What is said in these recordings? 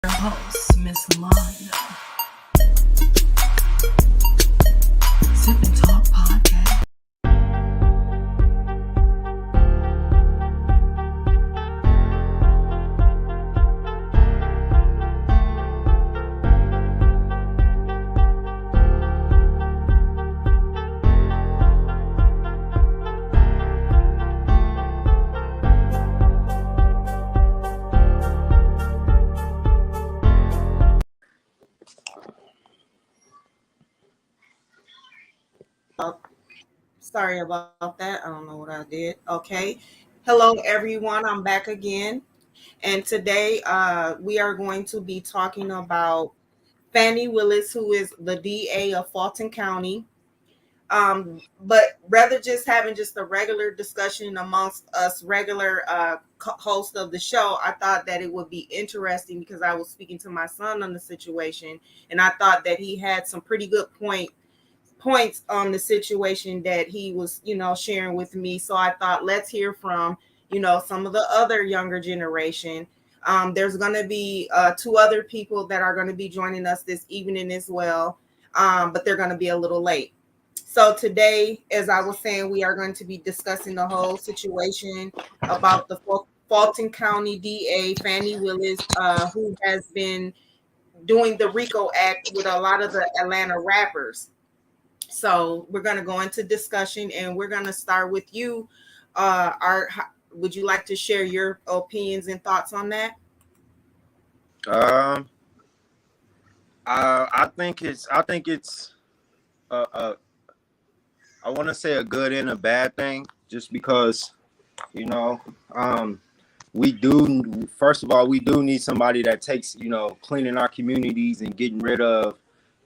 Your host, Miss Londa. Sip and Talk Podcast. Sorry about that. I don't know what I did. Okay. Hello, everyone. I'm back again. And today we are going to be talking about Fani Willis, who is the DA of Fulton County. But rather just having just a regular discussion amongst us regular hosts of the show, I thought that it would be interesting because I was speaking to my son on the situation, and I thought that he had some pretty good points on the situation that he was, sharing with me. So I thought, let's hear from, some of the other younger generation. There's going to be two other people that are going to be joining us this evening as well, but they're going to be a little late. So today, as I was saying, we are going to be discussing the whole situation about the Fulton County DA, Fani Willis, who has been doing the Rico Act with a lot of the Atlanta rappers. So we're going to go into discussion, and we're going to start with you. Would you like to share your opinions and thoughts on that? Um, I think it's I want to say a good and a bad thing, just because you know, we do. First of all, we do need somebody that takes cleaning our communities and getting rid of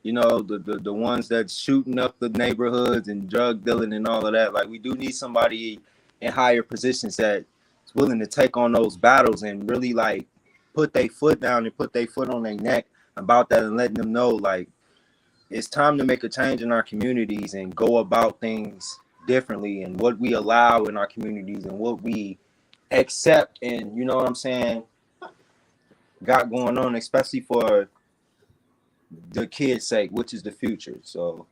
the ones that's shooting up the neighborhoods and drug dealing and all of that. Like, we do need somebody in higher positions that's willing to take on those battles and really like put their foot down and put their foot on their neck about that, and letting them know like it's time to make a change in our communities and go about things differently, and what we allow in our communities and what we accept, and you know what I'm saying, got going on, especially for the kids' sake, which is the future. So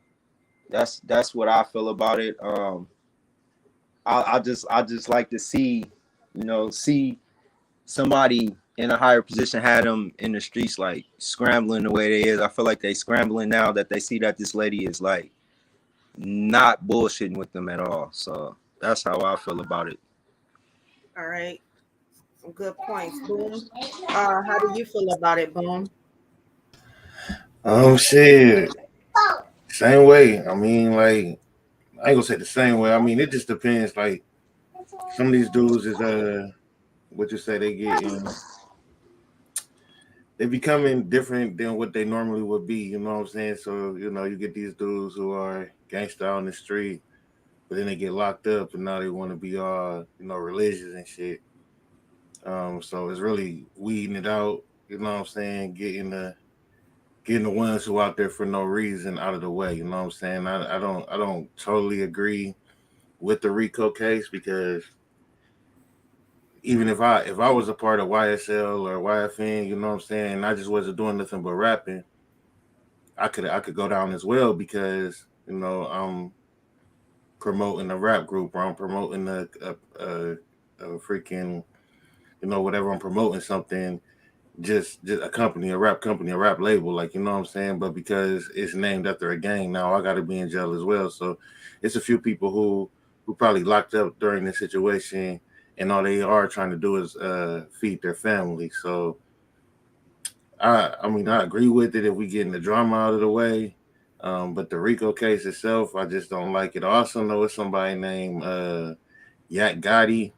that's what I feel about it. I just like to see somebody in a higher position had them in the streets like scrambling the way they is. I feel like they scrambling now that they see that this lady is like not bullshitting with them at all. So that's how I feel about it. All right. Some good points. Boom. How do you feel about it, Boom? Shit. Same way. I mean, like, I ain't gonna say the same way. I mean, it just depends. Like, some of these dudes is what you say, they becoming different than what they normally would be. You know what I'm saying? So you get these dudes who are gangsta on the street, but then they get locked up, and now they want to be all religious and shit. So it's really weeding it out. You know what I'm saying? Getting the ones who out there for no reason out of the way. You know what I'm saying? I don't totally agree with the Rico case, because even if I was a part of YSL or YFN, you know what I'm saying, and I just wasn't doing nothing but rapping, I could go down as well, because I'm promoting a rap group, or I'm promoting a freaking whatever I'm promoting, something, just a company, a rap company, a rap label, like, you know what I'm saying. But because it's named after a gang, now I got to be in jail as well. So it's a few people who probably locked up during this situation, and all they are trying to do is feed their family. So I mean, I agree with it if we getting the drama out of the way. But the Rico case itself, I just don't like it. I also know it's somebody named Yak Gotti,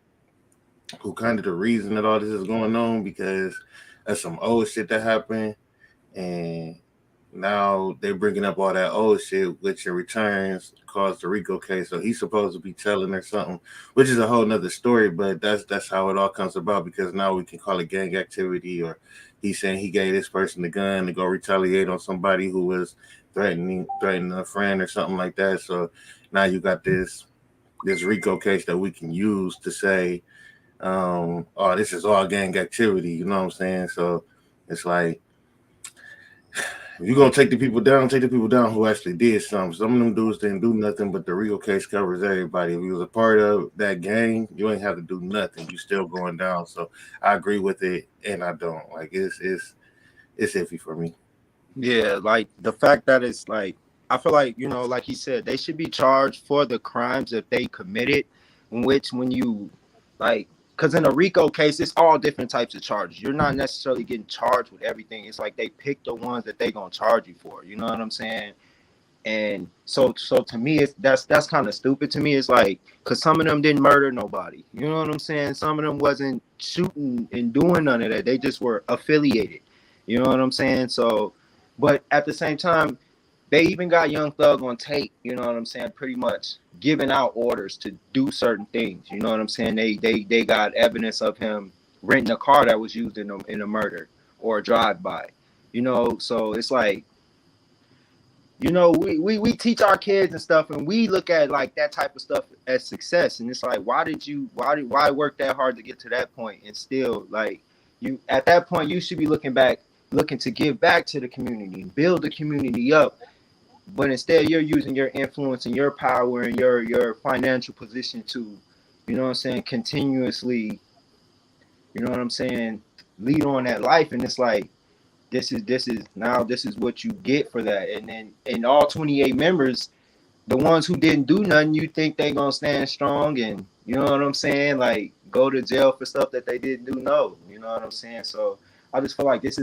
who kind of the reason that all this is going on, because of some old shit that happened, and now they're bringing up all that old shit, which in returns caused the Rico case. So he's supposed to be telling her something, which is a whole nother story. But that's how it all comes about, because now we can call it gang activity, or he's saying he gave this person the gun to go retaliate on somebody who was threatening a friend or something like that. So now you got this Rico case that we can use to say, oh, this is all gang activity. You know what I'm saying? So It's like if you're gonna take the people down who actually did something. Some of them dudes didn't do nothing, but the Rico case covers everybody. If you was a part of that gang, you ain't have to do nothing. You still going down. So I agree with it, and I don't like it's iffy for me. Yeah, like the fact that it's like I feel like, like he said, they should be charged for the crimes that they committed, in which when you like because in a RICO case, it's all different types of charges. You're not necessarily getting charged with everything. It's like they pick the ones that they gonna charge you for. You know what I'm saying? And so to me, it's that's kind of stupid to me. It's like because some of them didn't murder nobody. You know what I'm saying? Some of them wasn't shooting and doing none of that. They just were affiliated. You know what I'm saying? So, but at the same time, they even got Young Thug on tape. You know what I'm saying? Pretty much giving out orders to do certain things. You know what I'm saying? They got evidence of him renting a car that was used in a murder or a drive by. So it's like we teach our kids and stuff, and we look at like that type of stuff as success, and it's like why work that hard to get to that point, and still like you at that point you should be looking to give back to the community, build the community up, but instead you're using your influence and your power and your financial position to, continuously, lead on that life, and it's like this is what you get for that. And then in all 28 members, the ones who didn't do nothing, you think they gonna stand strong and like go to jail for stuff that they didn't do. No, you know what I'm saying? So I just feel like this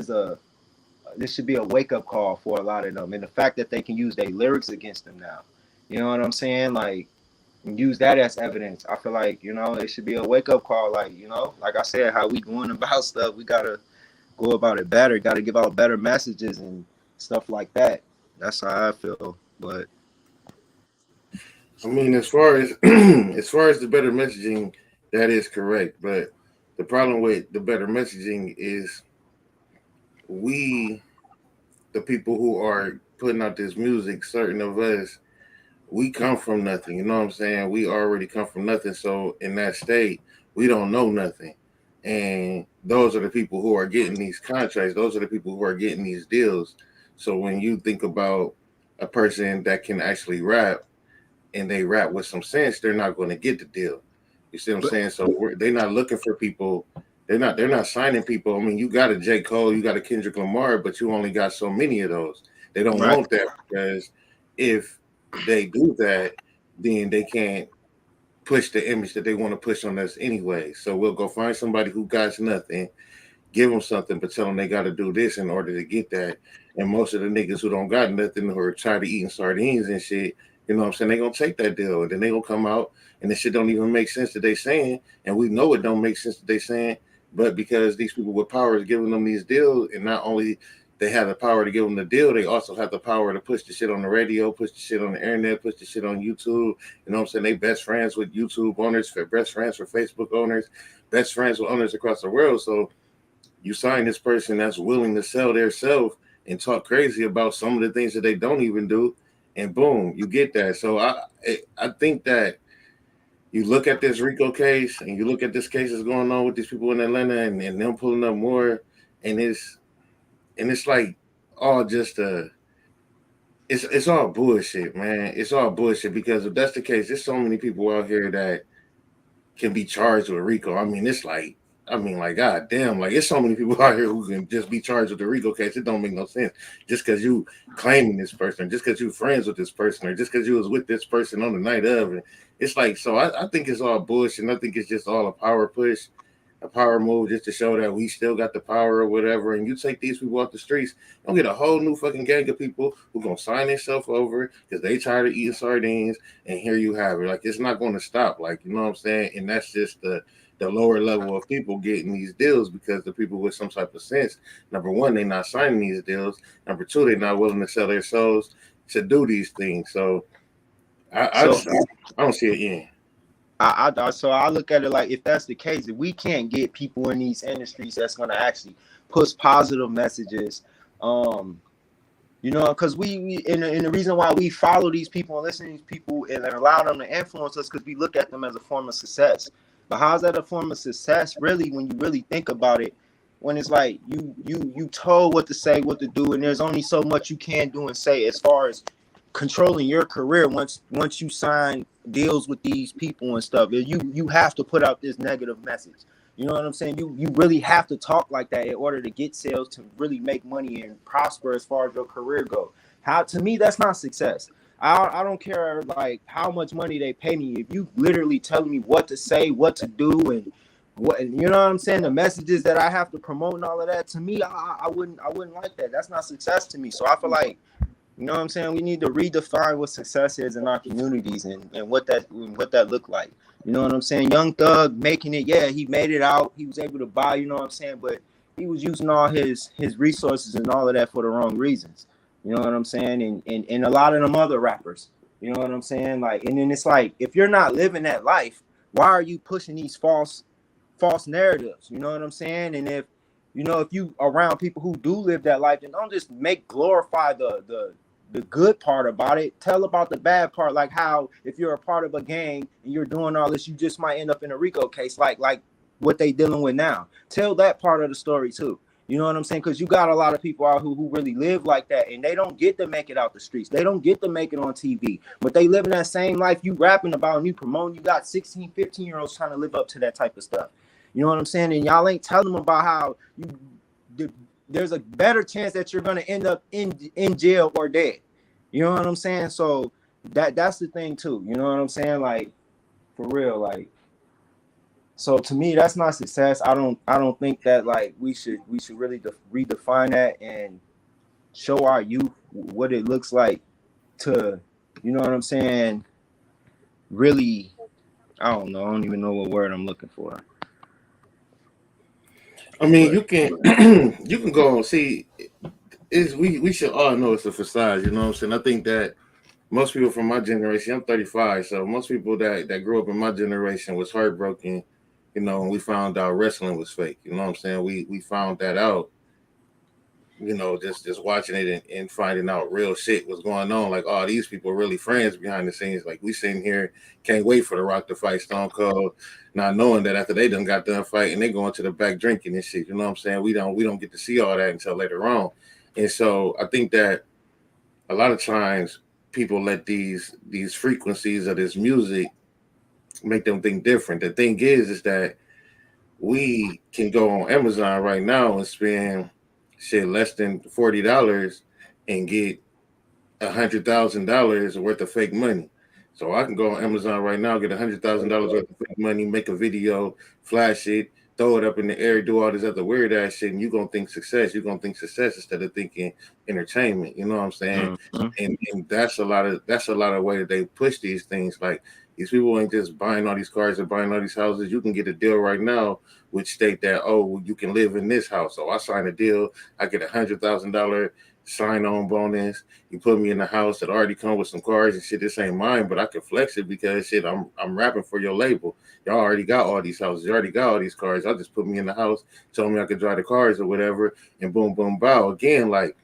should be a wake-up call for a lot of them, and the fact that they can use their lyrics against them now, you know what I'm saying, like use that as evidence. I feel like it should be a wake-up call, like like I said, how we going about stuff, we gotta go about it better. Got to give out better messages and stuff like that. That's how I feel. But I mean, as far as as far as the better messaging, that is correct. But the problem with the better messaging is we, the people who are putting out this music, certain of us, we come from nothing. You know what I'm saying? We already come from nothing. So in that state, we don't know nothing. And those are the people who are getting these contracts. Those are the people who are getting these deals. So when you think about a person that can actually rap and they rap with some sense, they're not going to get the deal. You see what I'm saying? So they're not looking for people. They're not signing people. I mean, you got a J. Cole, you got a Kendrick Lamar, but you only got so many of those. They don't want that, because if they do that, then they can't push the image that they want to push on us anyway. So we'll go find somebody who got nothing, give them something, but tell them they got to do this in order to get that. And most of the niggas who don't got nothing, who are tired of eating sardines and shit, you know what I'm saying, they gonna take that deal, and then they gonna come out and this shit don't even make sense that they saying, and we know it don't make sense that they saying, but because these people with power is giving them these deals, and not only they have the power to give them the deal, they also have the power to push the shit on the radio, push the shit on the internet, push the shit on YouTube. You know what I'm saying? They best friends with YouTube owners, best friends for Facebook owners, best friends with owners across the world. So you sign this person that's willing to sell their self and talk crazy about some of the things that they don't even do, and boom, you get that. So I think that you look at this Rico case and you look at this case that's going on with these people in Atlanta, and them pulling up more, and it's like all just it's all bullshit, man. It's all bullshit, because if that's the case, there's so many people out here that can be charged with Rico. I mean, god damn, like it's so many people out here who can just be charged with the Rico case. It don't make no sense. Just because you claiming this person, just because you friends with this person, or just because you was with this person on the night of, and it's like, so I think it's all bullshit. I think it's just all a power push, a power move, just to show that we still got the power or whatever. And you take these people off the streets, you'll get a whole new fucking gang of people who gonna sign themselves over because they tired of eating sardines. And here you have it. Like, it's not going to stop. Like, you know what I'm saying? And that's just the lower level of people getting these deals, because the people with some type of sense, number one, they're not signing these deals. Number two, they're not willing to sell their souls to do these things. So I don't see it in. So I look at it like, if that's the case, if we can't get people in these industries that's going to actually push positive messages, because we and the reason why we follow these people and listen to these people and allow them to influence us, because we look at them as a form of success. But how's that a form of success, really, when you really think about it? when it's like you told what to say, what to do, and there's only so much you can do and say as far as controlling your career once you sign deals with these people and stuff. You have to put out this negative message. You know what I'm saying? You really have to talk like that in order to get sales, to really make money and prosper as far as your career goes. How, to me, that's not success. I don't care like how much money they pay me. If you literally telling me what to say, what to do, and what, you know what I'm saying, the messages that I have to promote and all of that, to me, I wouldn't like that. That's not success to me. So I feel like, you know what I'm saying, we need to redefine what success is in our communities, and what that look like. You know what I'm saying? Young Thug making it, yeah, he made it out. He was able to buy, you know what I'm saying, but he was using all his resources and all of that for the wrong reasons. You know what I'm saying? And a lot of them other rappers, you know what I'm saying? Like, and then it's like, if you're not living that life, why are you pushing these false narratives? You know what I'm saying? And if you around people who do live that life, then don't just glorify the good part about it. Tell about the bad part, like how if you're a part of a gang and you're doing all this, you just might end up in a Rico case, like what they dealing with now. Tell that part of the story too. You know what I'm saying? Because you got a lot of people out who really live like that, and they don't get to make it out the streets. They don't get to make it on TV, but they live in that same life you rapping about and you promoting. You got 16, 15-year-olds trying to live up to that type of stuff. You know what I'm saying? And y'all ain't telling them about how there's a better chance that you're going to end up in jail or dead. You know what I'm saying? So that's the thing too. You know what I'm saying? Like, for real, like, so to me, that's not success. I don't think that, like, we should really redefine that and show our youth what it looks like to, you know what I'm saying, really, I don't know. I don't even know what word I'm looking for. I mean, you can you can go and see. We should all know it's a facade. You know what I'm saying? I think that most people from my generation, I'm 35, so most people that grew up in my generation was heartbroken. You know, when we found out wrestling was fake. You know what I'm saying? We found that out. You know, just watching it and finding out real shit was going on. Like, oh, these people are really friends behind the scenes. Like, we sitting here, can't wait for The Rock to fight Stone Cold, not knowing that after they done got done fighting, they going to the back drinking and shit. You know what I'm saying? We don't get to see all that until later on. And so I think that a lot of times people let these frequencies of this music make them think different. The thing is that we can go on Amazon right now and spend shit less than $40 and get $100,000 worth of fake money. So I can go on Amazon right now, get $100,000 worth of fake money, make a video, flash it, throw it up in the air, do all this other weird ass shit, and you're gonna think success. You're gonna think success instead of thinking entertainment. You know what I'm saying? Mm-hmm. And that's a lot of way that they push these things. Like, these people ain't just buying all these cars and buying all these houses. You can get a deal right now which state that, oh, you can live in this house. So I sign a deal, I get $100,000 sign-on bonus. You put me in a house that already come with some cars and shit. This ain't mine, but I can flex it because shit, I'm rapping for your label. Y'all already got all these houses. You already got all these cars. I'll just put me in the house, tell me I could drive the cars or whatever, and boom, boom, bow. Again, like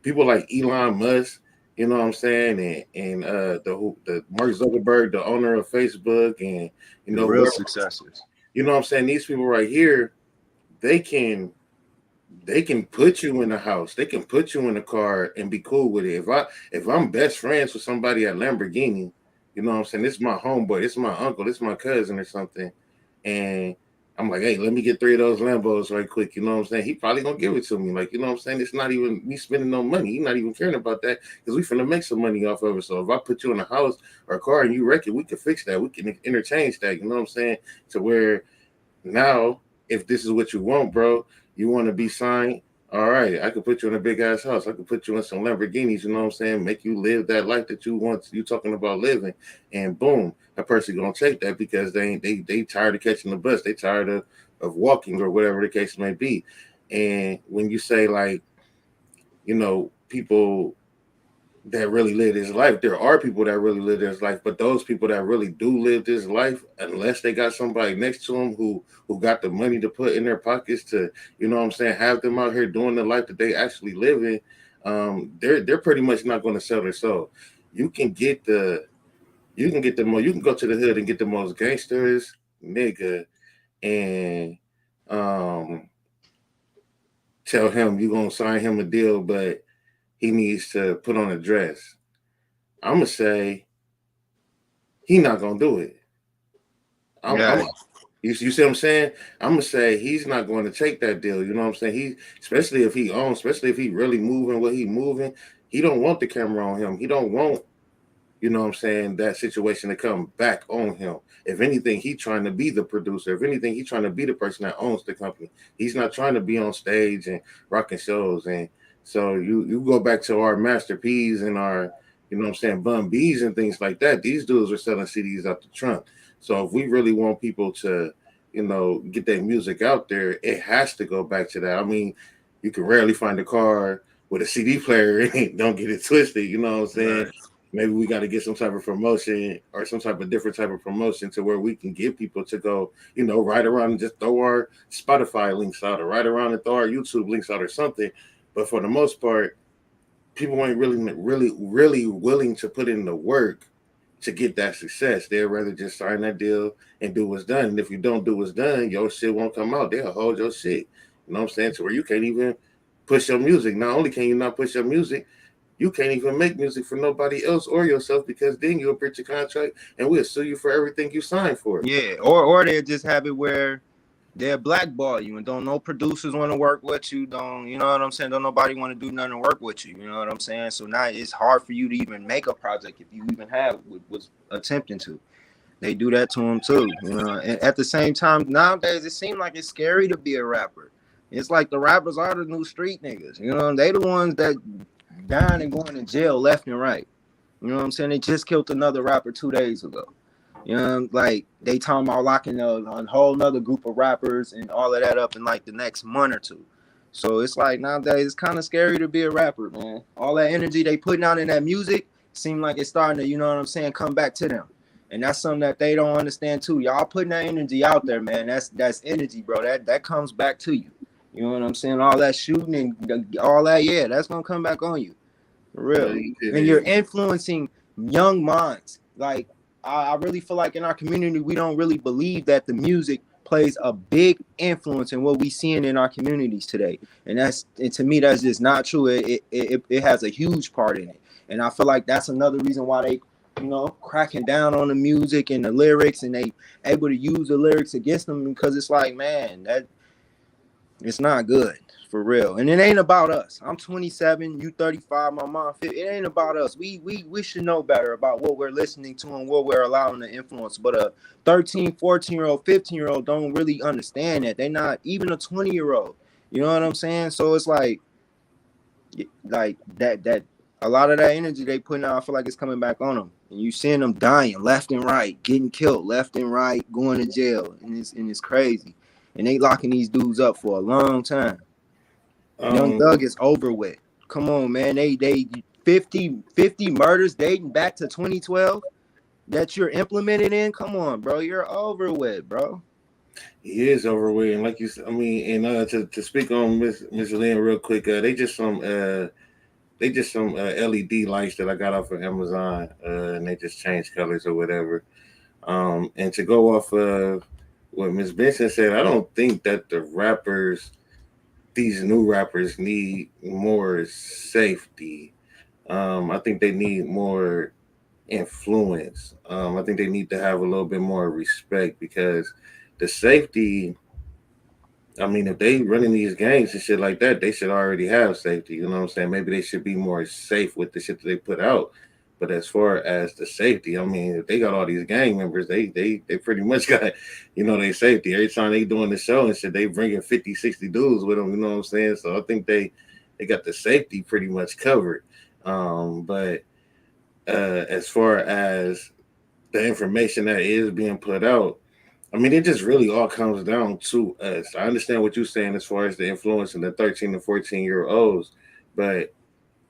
people like Elon Musk, you know what I'm saying, and the Mark Zuckerberg, the owner of Facebook, and you know, real successes. You know what I'm saying? These people right here, they can put you in the house, they can put you in the car and be cool with it. If I'm best friends with somebody at Lamborghini, you know what I'm saying? This is my homeboy, this is my uncle, this is my cousin or something, and I'm like, hey, let me get 3 of those Lambos right quick. You know what I'm saying? He probably gonna give it to me. Like, you know what I'm saying? It's not even me spending no money. He's not even caring about that because we finna make some money off of it. So if I put you in a house or a car and you wreck it, we can fix that. We can interchange that. You know what I'm saying? To where now, if this is what you want, bro, you want to be signed. All right, I could put you in a big ass house. I could put you in some Lamborghinis, you know what I'm saying? Make you live that life that you want. You talking about living, and boom, that person gonna take that because they tired of catching the bus. They tired of walking or whatever the case may be. And when you say, like, you know, people that really live this life, there are people that really live this life, but those people that really do live this life, unless they got somebody next to them who got the money to put in their pockets to, you know what I'm saying, have them out here doing the life that they actually live in, they're pretty much not going to sell their soul. You can go to the hood and get the most gangsters nigga, and tell him you're gonna sign him a deal, but he needs to put on a dress. I'm gonna say he not gonna do it. I'm Yeah, you see what I'm saying? I'm gonna say he's not going to take that deal. You know what I'm saying? He especially if he owns, especially if he really moving what he moving, he don't want the camera on him. He don't want, you know what I'm saying, that situation to come back on him. If anything, he trying to be the producer. If anything, he trying to be the person that owns the company. He's not trying to be on stage and rocking shows. And so you go back to our Master P's and our, you know what I'm saying, Bun B's and things like that. These dudes are selling CDs out the trunk. So if we really want people to, you know, get their music out there, it has to go back to that. I mean, you can rarely find a car with a CD player in it. Don't get it twisted. You know what I'm saying? right. Maybe we got to get some type of promotion or some type of different type of promotion to where we can get people to go, you know, right around and just throw our Spotify links out or right around and throw our YouTube links out or something. But for the most part, people ain't really willing to put in the work to get that success. They'd rather just sign that deal and do what's done. And if you don't do what's done, your shit won't come out. They'll hold your shit. You know what I'm saying? To where you can't even push your music. Not only can you not push your music, you can't even make music for nobody else or yourself because then you'll breach your contract and we'll sue you for everything you signed for. Yeah, or they just have it where they'll blackball you and don't no producers want to work with you. Don't, you know what I'm saying? Don't nobody want to do nothing to work with you. You know what I'm saying? So now it's hard for you to even make a project if you even have was attempting to. They do that to them too. You know, and at the same time, nowadays it seems like it's scary to be a rapper. It's like the rappers are the new street niggas. You know, they the ones that dying and going to jail left and right. You know what I'm saying? They just killed another rapper 2 days ago. You know, like they talking about locking a whole nother group of rappers and all of that up in like the next month or two. So it's like nowadays it's kind of scary to be a rapper, man. All that energy they putting out in that music seem like it's starting to, you know what I'm saying, come back to them. And that's something that they don't understand too. Y'all putting that energy out there, man. That's energy, bro. That comes back to you. You know what I'm saying? All that shooting and all that, yeah, that's gonna come back on you. For real. It And you're is. influencing young minds. Like I really feel like in our community, we don't really believe that the music plays a big influence in what we seeing in our communities today. And to me, that's just not true. It has a huge part in it. And I feel like that's another reason why they, you know, cracking down on the music and the lyrics, and they able to use the lyrics against them because it's like, man, that it's not good for real. And it ain't about us. I'm 27, you 35, my mom 50. It ain't about us. We should know better about what we're listening to and what we're allowing to influence. But a 13, 14-year-old, 15-year-old don't really understand that. They're not even a 20-year-old. You know what I'm saying? So it's like that a lot of that energy they putting out, I feel like it's coming back on them. And you seeing them dying left and right, getting killed left and right, going to jail. And it's crazy. And they locking these dudes up for a long time. Young Um, Thug is over with. Come on, man. They 50 murders dating back to 2012 that you're implemented in. Come on, bro. You're over with, bro. he is overweight, and like you said, I mean, and to speak on Miss Lynn real quick, they just some LED lights that I got off of Amazon, and they just change colors or whatever. And to go off of what Miss Benson said, I don't think that these new rappers need more safety. I think they need more influence. I think they need to have a little bit more respect because the safety. I mean, if they running these gangs and shit like that, they should already have safety. You know what I'm saying? Maybe they should be more safe with the shit that they put out. But as far as the safety, I mean, if they got all these gang members, they pretty much got, you know, their safety. Every time they doing the show and shit, they bringing 50, 60 dudes with them. You know what I'm saying? So I think they got the safety pretty much covered. But as far as the information that is being put out, I mean, it just really all comes down to us. I understand what you're saying as far as the influence in the 13 and 14-year-olds, but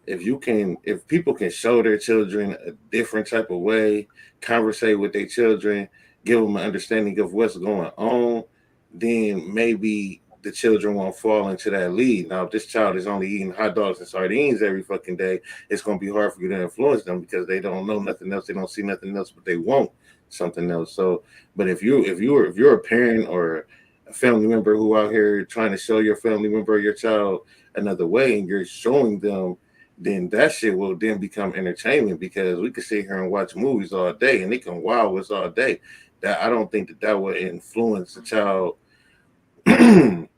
if people can show their children a different type of way, conversate with their children, give them an understanding of what's going on, then maybe the children won't fall into that lead. Now, if this child is only eating hot dogs and sardines every fucking day, it's going to be hard for you to influence them because they don't know nothing else. They don't see nothing else, but they want something else. So, but if you're a parent or a family member who out here trying to show your family member or your child another way, and you're showing them, then that shit will then become entertainment, because we could sit here and watch movies all day and it can wow us all day. That I don't think that that would influence a child to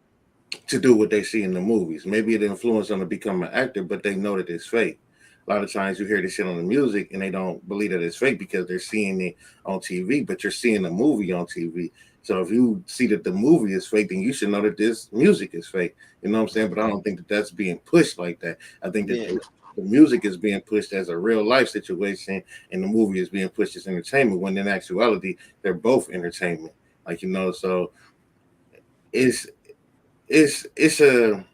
do what they see in the movies. Maybe it influenced them to become an actor, but they know that it's fake. A lot of times you hear this shit on the music and they don't believe that it's fake because they're seeing it on TV, but you're seeing the movie on TV. So if you see that the movie is fake, then you should know that this music is fake. You know what I'm saying? But I don't think that that's being pushed like that. I think that the music is being pushed as a real life situation, and the movie is being pushed as entertainment. When in actuality, they're both entertainment. Like, you know, so it's it's a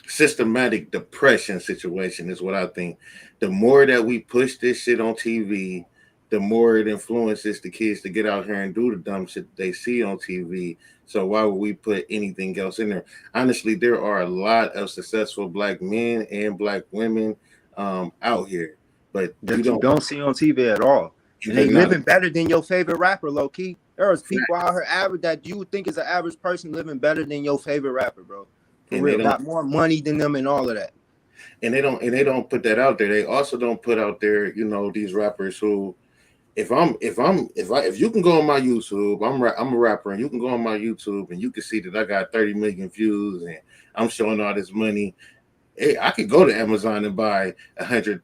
systematic depression situation is what I think. The more that we push this shit on TV, the more it influences the kids to get out here and do the dumb shit they see on TV. So why would we put anything else in there? Honestly, there are a lot of successful black men and black women out here, but that you don't see on TV at all. And they living better than your favorite rapper, low key. There's people out here average that you would think is an average person living better than your favorite rapper, bro. For real, got more money than them and all of that. And they don't put that out there. They also don't put out there, you know, these rappers who, if you can go on my YouTube, I'm a rapper, and you can go on my YouTube and you can see that I got 30 million views and I'm showing all this money. Hey, I could go to Amazon and buy $100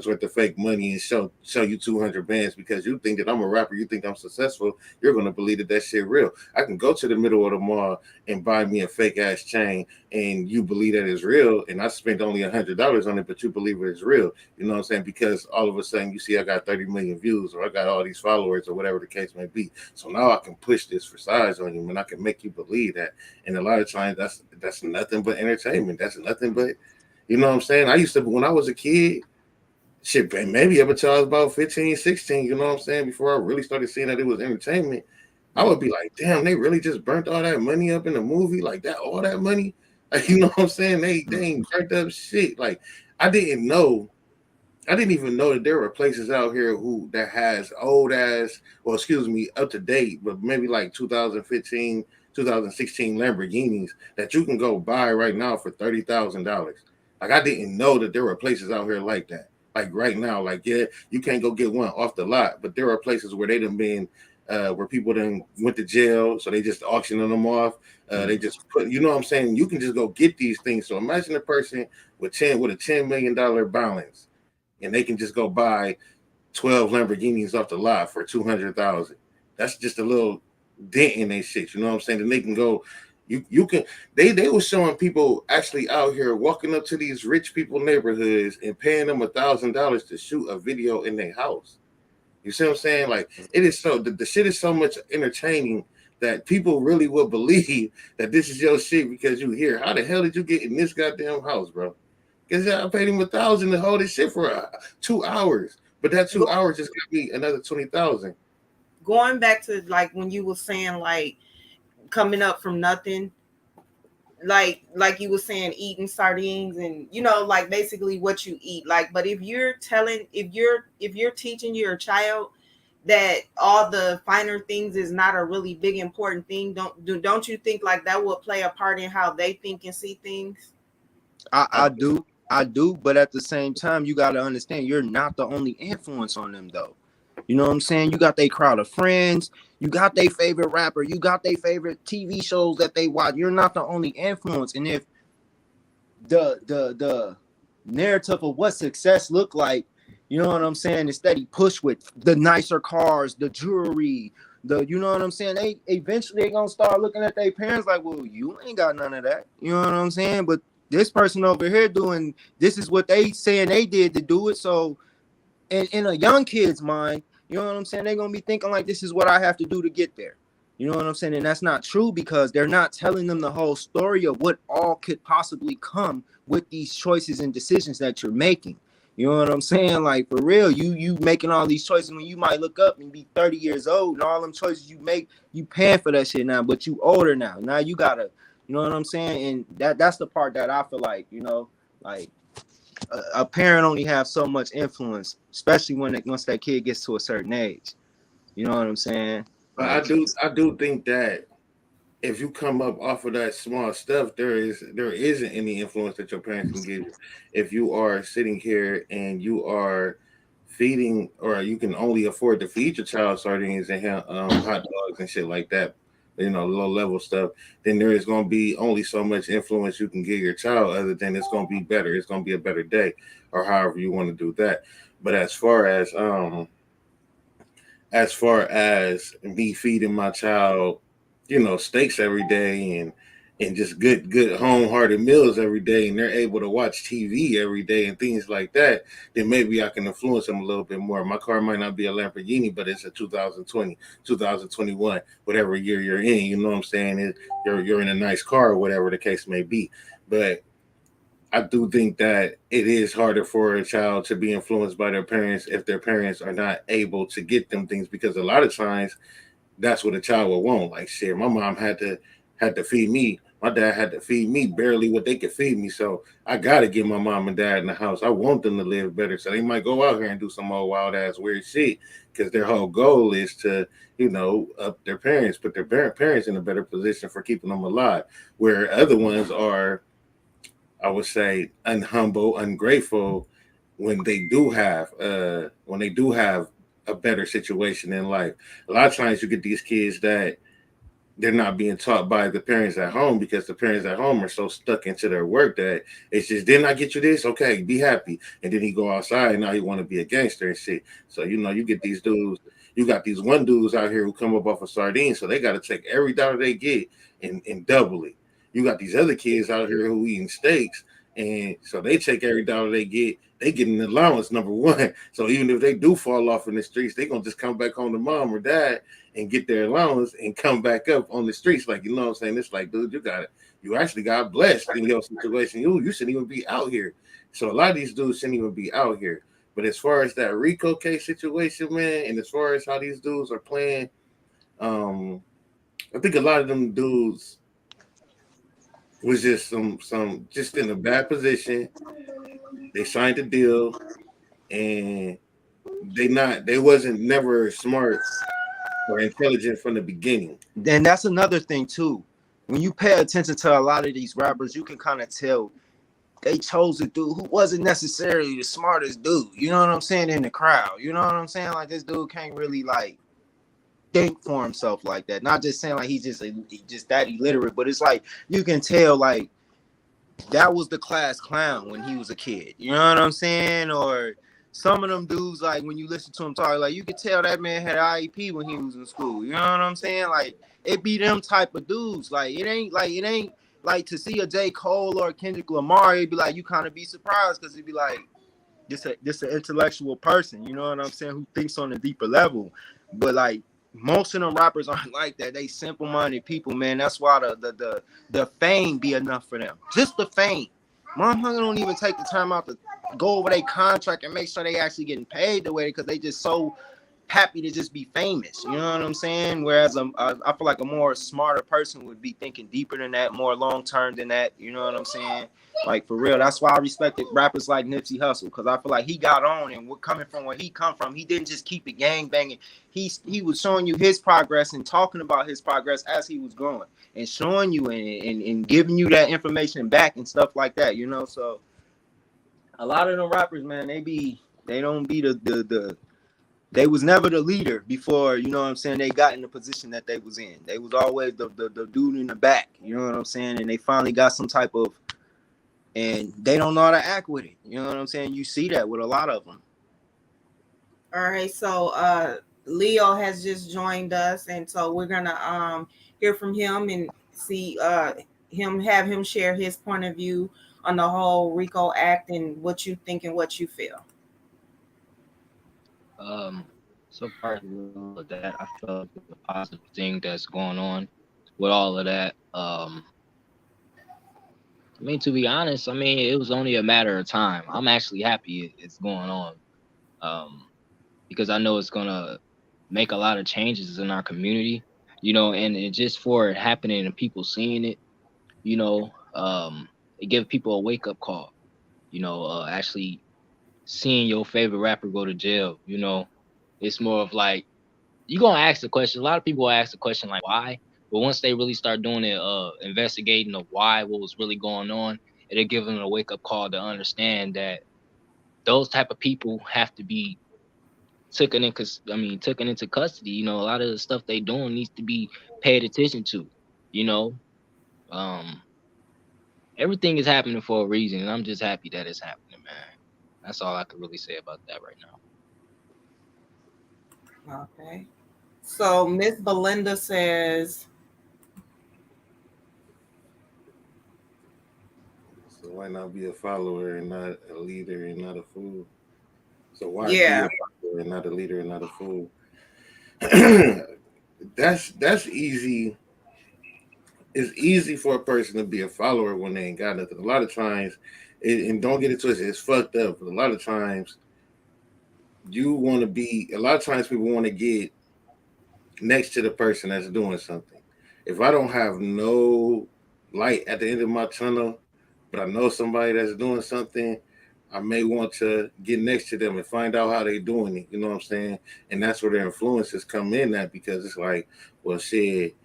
worth of fake money and show you 200 bands because you think that I'm a rapper, you think I'm successful, you're gonna believe that shit real. I can go to the middle of the mall and buy me a fake ass chain and you believe that it's real, and I spent only $100 on it, but you believe it is real. You know what I'm saying? Because all of a sudden you see I got 30 million views, or I got all these followers, or whatever the case may be. So now I can push this for size on you and I can make you believe that. And a lot of times that's nothing but entertainment. That's nothing but, you know what I'm saying? I used to, when I was a kid, shit, maybe up until I was about 15, 16, you know what I'm saying? Before I really started seeing that it was entertainment, I would be like, damn, they really just burnt all that money up in the movie, like that, all that money. Like, you know what I'm saying? They ain't burnt up shit. Like, I didn't even know that there were places out here that has old ass, well, excuse me, up to date, but maybe like 2015, 2016 Lamborghinis that you can go buy right now for $30,000. Like, I didn't know that there were places out here like that. Like right now, like, yeah, you can't go get one off the lot, but there are places where they done been, where people done went to jail, so they just auctioning them off. They just put, you know what I'm saying? You can just go get these things. So imagine a person with a $10 million balance, and they can just go buy 12 Lamborghinis off the lot for $200,000. That's just a little dent in their shit. You know what I'm saying? And they can go. You can they were showing people actually out here walking up to these rich people neighborhoods and paying them $1,000 to shoot a video in their house. You see what I'm saying? Like, it is so the shit is so much entertaining that people really will believe that this is your shit because you hear, how the hell did you get in this goddamn house, bro? Because I paid him $1,000 to hold this shit for 2 hours, but that 2 hours just got me another $20,000. Going back to like when you were saying like coming up from nothing, like you were saying, eating sardines and, you know, like basically what you eat. Like, but if you're teaching your child that all the finer things is not a really big important thing, don't you think like that will play a part in how they think and see things? I do, but at the same time, you got to understand you're not the only influence on them though. You know what I'm saying? You got their crowd of friends, you got their favorite rapper, you got their favorite TV shows that they watch. You're not the only influence. And if the narrative of what success look like, you know what I'm saying, instead he push with the nicer cars, the jewelry, you know what I'm saying, they eventually gonna start looking at their parents like, well, you ain't got none of that. You know what I'm saying? But this person over here doing this is what they saying they did to do it. So in a young kid's mind, you know what I'm saying, they're going to be thinking like, this is what I have to do to get there. You know what I'm saying? And that's not true because they're not telling them the whole story of what all could possibly come with these choices and decisions that you're making. You know what I'm saying? Like, for real, you making all these choices when you might look up and be 30 years old and all them choices you make, you paying for that shit now, but you older now. Now you got to, you know what I'm saying? And that's the part that I feel like, you know, like, a parent only have so much influence, especially once that kid gets to a certain age. You know what I'm saying? Like, I do think that if you come up off of that small stuff, there isn't any influence that your parents can give you. If you are sitting here and you are feeding, or you can only afford to feed your child sardines and hot dogs and shit like that, low level stuff, then there is going to be only so much influence you can give your child, other than it's going to be better. It's going to be a better day, or however you want to do that. But as far as me feeding my child, steaks every day, and just good home-hearted meals every day, and they're able to watch TV every day and things like that, then maybe I can influence them a little bit more. My car might not be a Lamborghini, but it's a 2020, 2021, whatever year you're in. You know what I'm saying? You're in a nice car, or whatever the case may be. But I do think that it is harder for a child to be influenced by their parents if their parents are not able to get them things, because a lot of times that's what a child would want. Like, shit, my mom had to feed me. My dad had to feed me barely what they could feed me. So I gotta get my mom and dad in the house. I want them to live better. So they might go out here and do some old wild ass weird shit, because their whole goal is to, up their parents, put their parents in a better position for keeping them alive. Where other ones are, I would say, unhumble, ungrateful when they do have a better situation in life. A lot of times you get these kids that they're not being taught by the parents at home, because the parents at home are so stuck into their work that it's just, didn't I get you this? Okay, be happy. And then he go outside and now he want to be a gangster and shit. So, you get these dudes, you got these one dudes out here who come up off of sardines, so they got to take every dollar they get and double it. You got these other kids out here who eating steaks, and so they take every dollar they get an allowance, number one. So even if they do fall off in the streets, they gonna just come back home to mom or dad and get their allowance and come back up on the streets. Like, what I'm saying? It's like, dude, you actually got blessed in your situation. You shouldn't even be out here. So a lot of these dudes shouldn't even be out here. But as far as that Rico case situation, man, and as far as how these dudes are playing, I think a lot of them dudes was just just in a bad position. They signed a deal, and they wasn't never smart or intelligent from the beginning. And that's another thing too. When you pay attention to a lot of these rappers, you can kind of tell they chose a dude who wasn't necessarily the smartest dude. You know what I'm saying? In the crowd. You know what I'm saying? Like, this dude can't really like think for himself like that. Not just saying like he's just that illiterate, but it's like you can tell like that was the class clown when he was a kid. You know what I'm saying? Or some of them dudes, like when you listen to him talk, like you could tell that man had an IEP when he was in school. You know what I'm saying? Like, it be them type of dudes. Like, it ain't like to see a J. Cole or Kendrick Lamar, it'd be like you kind of be surprised, because it'd be like this an intellectual person, you know what I'm saying, who thinks on a deeper level. But like most of them rappers aren't like that. They simple-minded people, man. That's why the fame be enough for them. Just the fame. Motherfucker don't even take the time out to go over their contract and make sure they actually getting paid the way, because they just so happy to just be famous. You know what I'm saying? Whereas I feel like a more smarter person would be thinking deeper than that, more long-term than that. You know what I'm saying? Like, for real. That's why I respected rappers like Nipsey Hussle, because I feel like he got on, and coming from where he come from, he didn't just keep it gang banging. He was showing you his progress and talking about his progress as he was growing, and showing you and giving you that information back and stuff like that, you know? So a lot of them rappers, man, they don't be they was never the leader before, you know what I'm saying, they got in the position that they was in. They was always the dude in the back, you know what I'm saying? And they finally got some type of, and they don't know how to act with it. You know what I'm saying? You see that with a lot of them. All right, so Leo has just joined us, and so we're gonna hear from him and see have him share his point of view on the whole Rico Act and what you think and what you feel. So far as all of that, I feel like it's a positive thing that's going on with all of that. I mean, to be honest, I mean, it was only a matter of time. I'm actually happy it's going on, because I know it's gonna make a lot of changes in our community, and just for it happening and people seeing it, you know, it gives people a wake up call, actually seeing your favorite rapper go to jail, it's more of like, you're gonna ask the question. A lot of people ask the question like, why? But once they really start doing it, investigating of why, what was really going on, it'll give them a wake up call to understand that those type of people have to be taken into custody. You know, a lot of the stuff they doing needs to be paid attention to. You know, um, everything is happening for a reason, and I'm just happy that it's happening, man. That's all I can really say about that right now. Okay. So Miss Belinda says, So why not be a follower and not a leader and not a fool? So why be yeah, a follower and not a leader and not a fool? That's easy. It's easy for a person to be a follower when they ain't got nothing. A lot of times, and don't get it twisted, it's fucked up. But a lot of times, you want to be. A lot of times, people want to get next to the person that's doing something. If I don't have no light at the end of my tunnel, but I know somebody that's doing something, I may want to get next to them and find out how they doing it. You know what I'm saying? And that's where their influences come in at, because it's like, well, shit,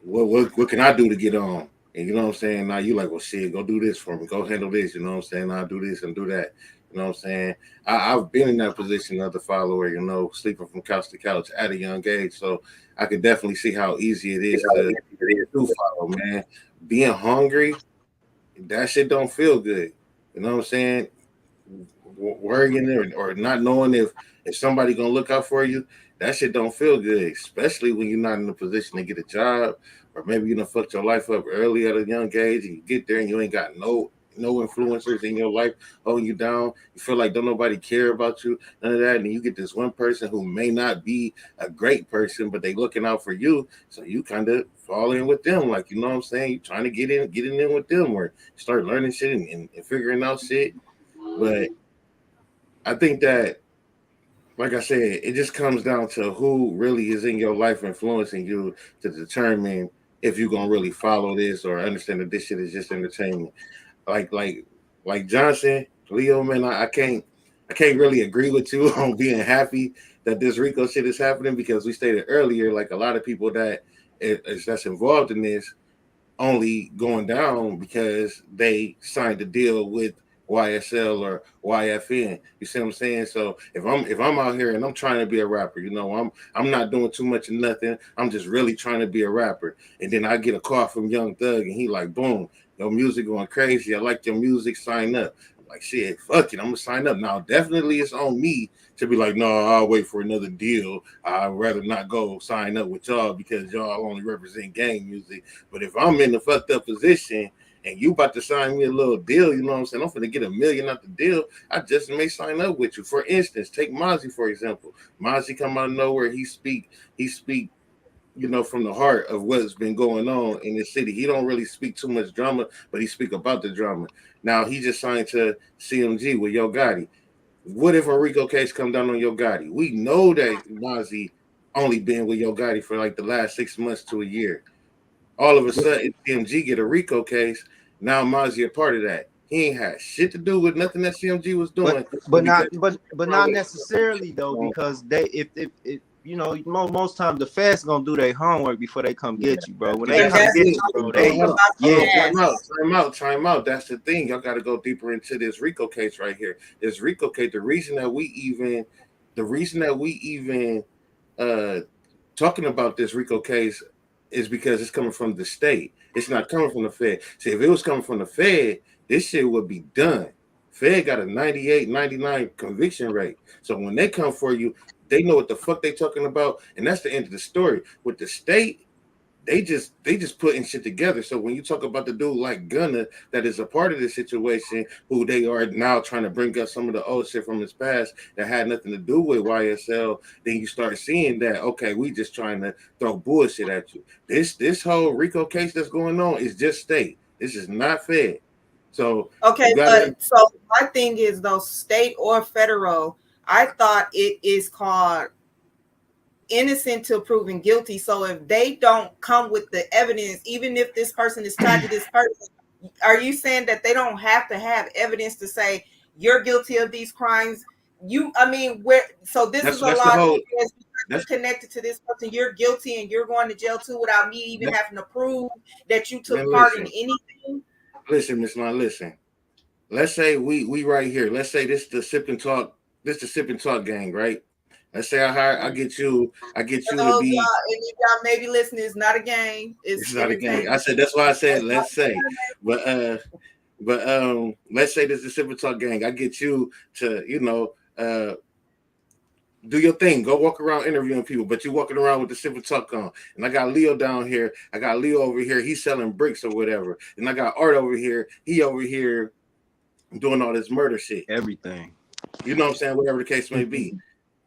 what can I do to get on? And you know what I'm saying? Now you like, well, shit, go do this for me. Go handle this. You know what I'm saying? I'll do this and do that. You know what I'm saying? I've been in that position of the follower, you know, sleeping from couch to couch at a young age. So I could definitely see how easy it is to follow, man. Being hungry, that shit don't feel good. You know what I'm saying? Worrying or not knowing if somebody gonna look out for you, that shit don't feel good, especially when you're not in a position to get a job, or maybe you done fucked your life up early at a young age, and you get there and you ain't got no influencers in your life holding you down. You feel like don't nobody care about you, none of that, and you get this one person who may not be a great person, but they looking out for you, so you kind of fall in with them, like, you know what I'm saying? You trying to get in with them, or start learning shit and figuring out shit. But I think that, like I said, it just comes down to who really is in your life influencing you to determine if you're gonna really follow this or understand that this shit is just entertainment. Like like like Johnson, Leo, man, I can't really agree with you on being happy that this Rico shit is happening, because we stated earlier, like, a lot of people that's involved in this only going down because they signed a deal with YSL or YFN. You see what I'm saying? So if I'm out here and I'm trying to be a rapper, you know, I'm not doing too much of nothing. I'm just really trying to be a rapper. And then I get a call from Young Thug and he like, boom, your music going crazy. I like your music, sign up. I'm like, shit, fuck it, I'm gonna sign up. Now definitely it's on me to be like, no, I'll wait for another deal. I'd rather not go sign up with y'all because y'all only represent gang music. But if I'm in the fucked up position and you about to sign me a little deal, you know what I'm saying? I'm finna get $1 million out the deal. I just may sign up with you. For instance, take Mozzie, for example. Mozzie come out of nowhere. He speak, you know, from the heart of what's been going on in the city. He don't really speak too much drama, but he speak about the drama. Now he just signed to CMG with Yo Gotti. What if a Rico case come down on Yo Gotti? We know that Mozzie only been with Yo Gotti for like the last 6 months to a year. All of a sudden, CMG get a Rico case. Now Mozzie a part of that. He ain't had shit to do with nothing that CMG was doing. But not necessarily though, because they if you know, most times the feds gonna do their homework before they come get you, bro. When they and come that's get what you, I bro, was they about yeah. to ask. Time out. That's the thing. Y'all got to go deeper into this Rico case right here. This Rico case. The reason that we even uh talking about this Rico case is because it's coming from the state. It's not coming from the Fed. See, if it was coming from the Fed, this shit would be done. Fed got a 98, 99 conviction rate. So when they come for you, they know what the fuck they talking about, and that's the end of the story. With the state, they just putting shit together. So when you talk about the dude like Gunna that is a part of this situation, who they are now trying to bring up some of the old shit from his past that had nothing to do with YSL, then you start seeing that, okay, we just trying to throw bullshit at you. This whole Rico case that's going on is just state. This is not Fed. So Okay, you gotta but so my thing is, though, state or federal, I thought it is called innocent till proven guilty. So if they don't come with the evidence, even if this person is tied to this person, are you saying that they don't have to have evidence to say you're guilty of these crimes? I mean, where? So this is a that's the law that whole says That's connected to this person, you're guilty and you're going to jail too without me even that's having to prove that you man. took part in anything. Listen, Miss Lon, listen. Let's say we right here. Let's say this the sip and talk. This the sip and talk gang, right? Let's say I get For you to those be. y'all, and if y'all maybe listening, it's not a game. It's It's not a gang. I entertainment. said that's why I said That's let's say, but let's say this is the sip and talk gang. I get you to do your thing. Go walk around interviewing people, but you're walking around with the sip and talk on. And I got Leo down here. I got Leo over here. He's selling bricks or whatever. And I got Art over here. He over here doing all this murder shit. Everything. You know what I'm saying? Whatever the case may be.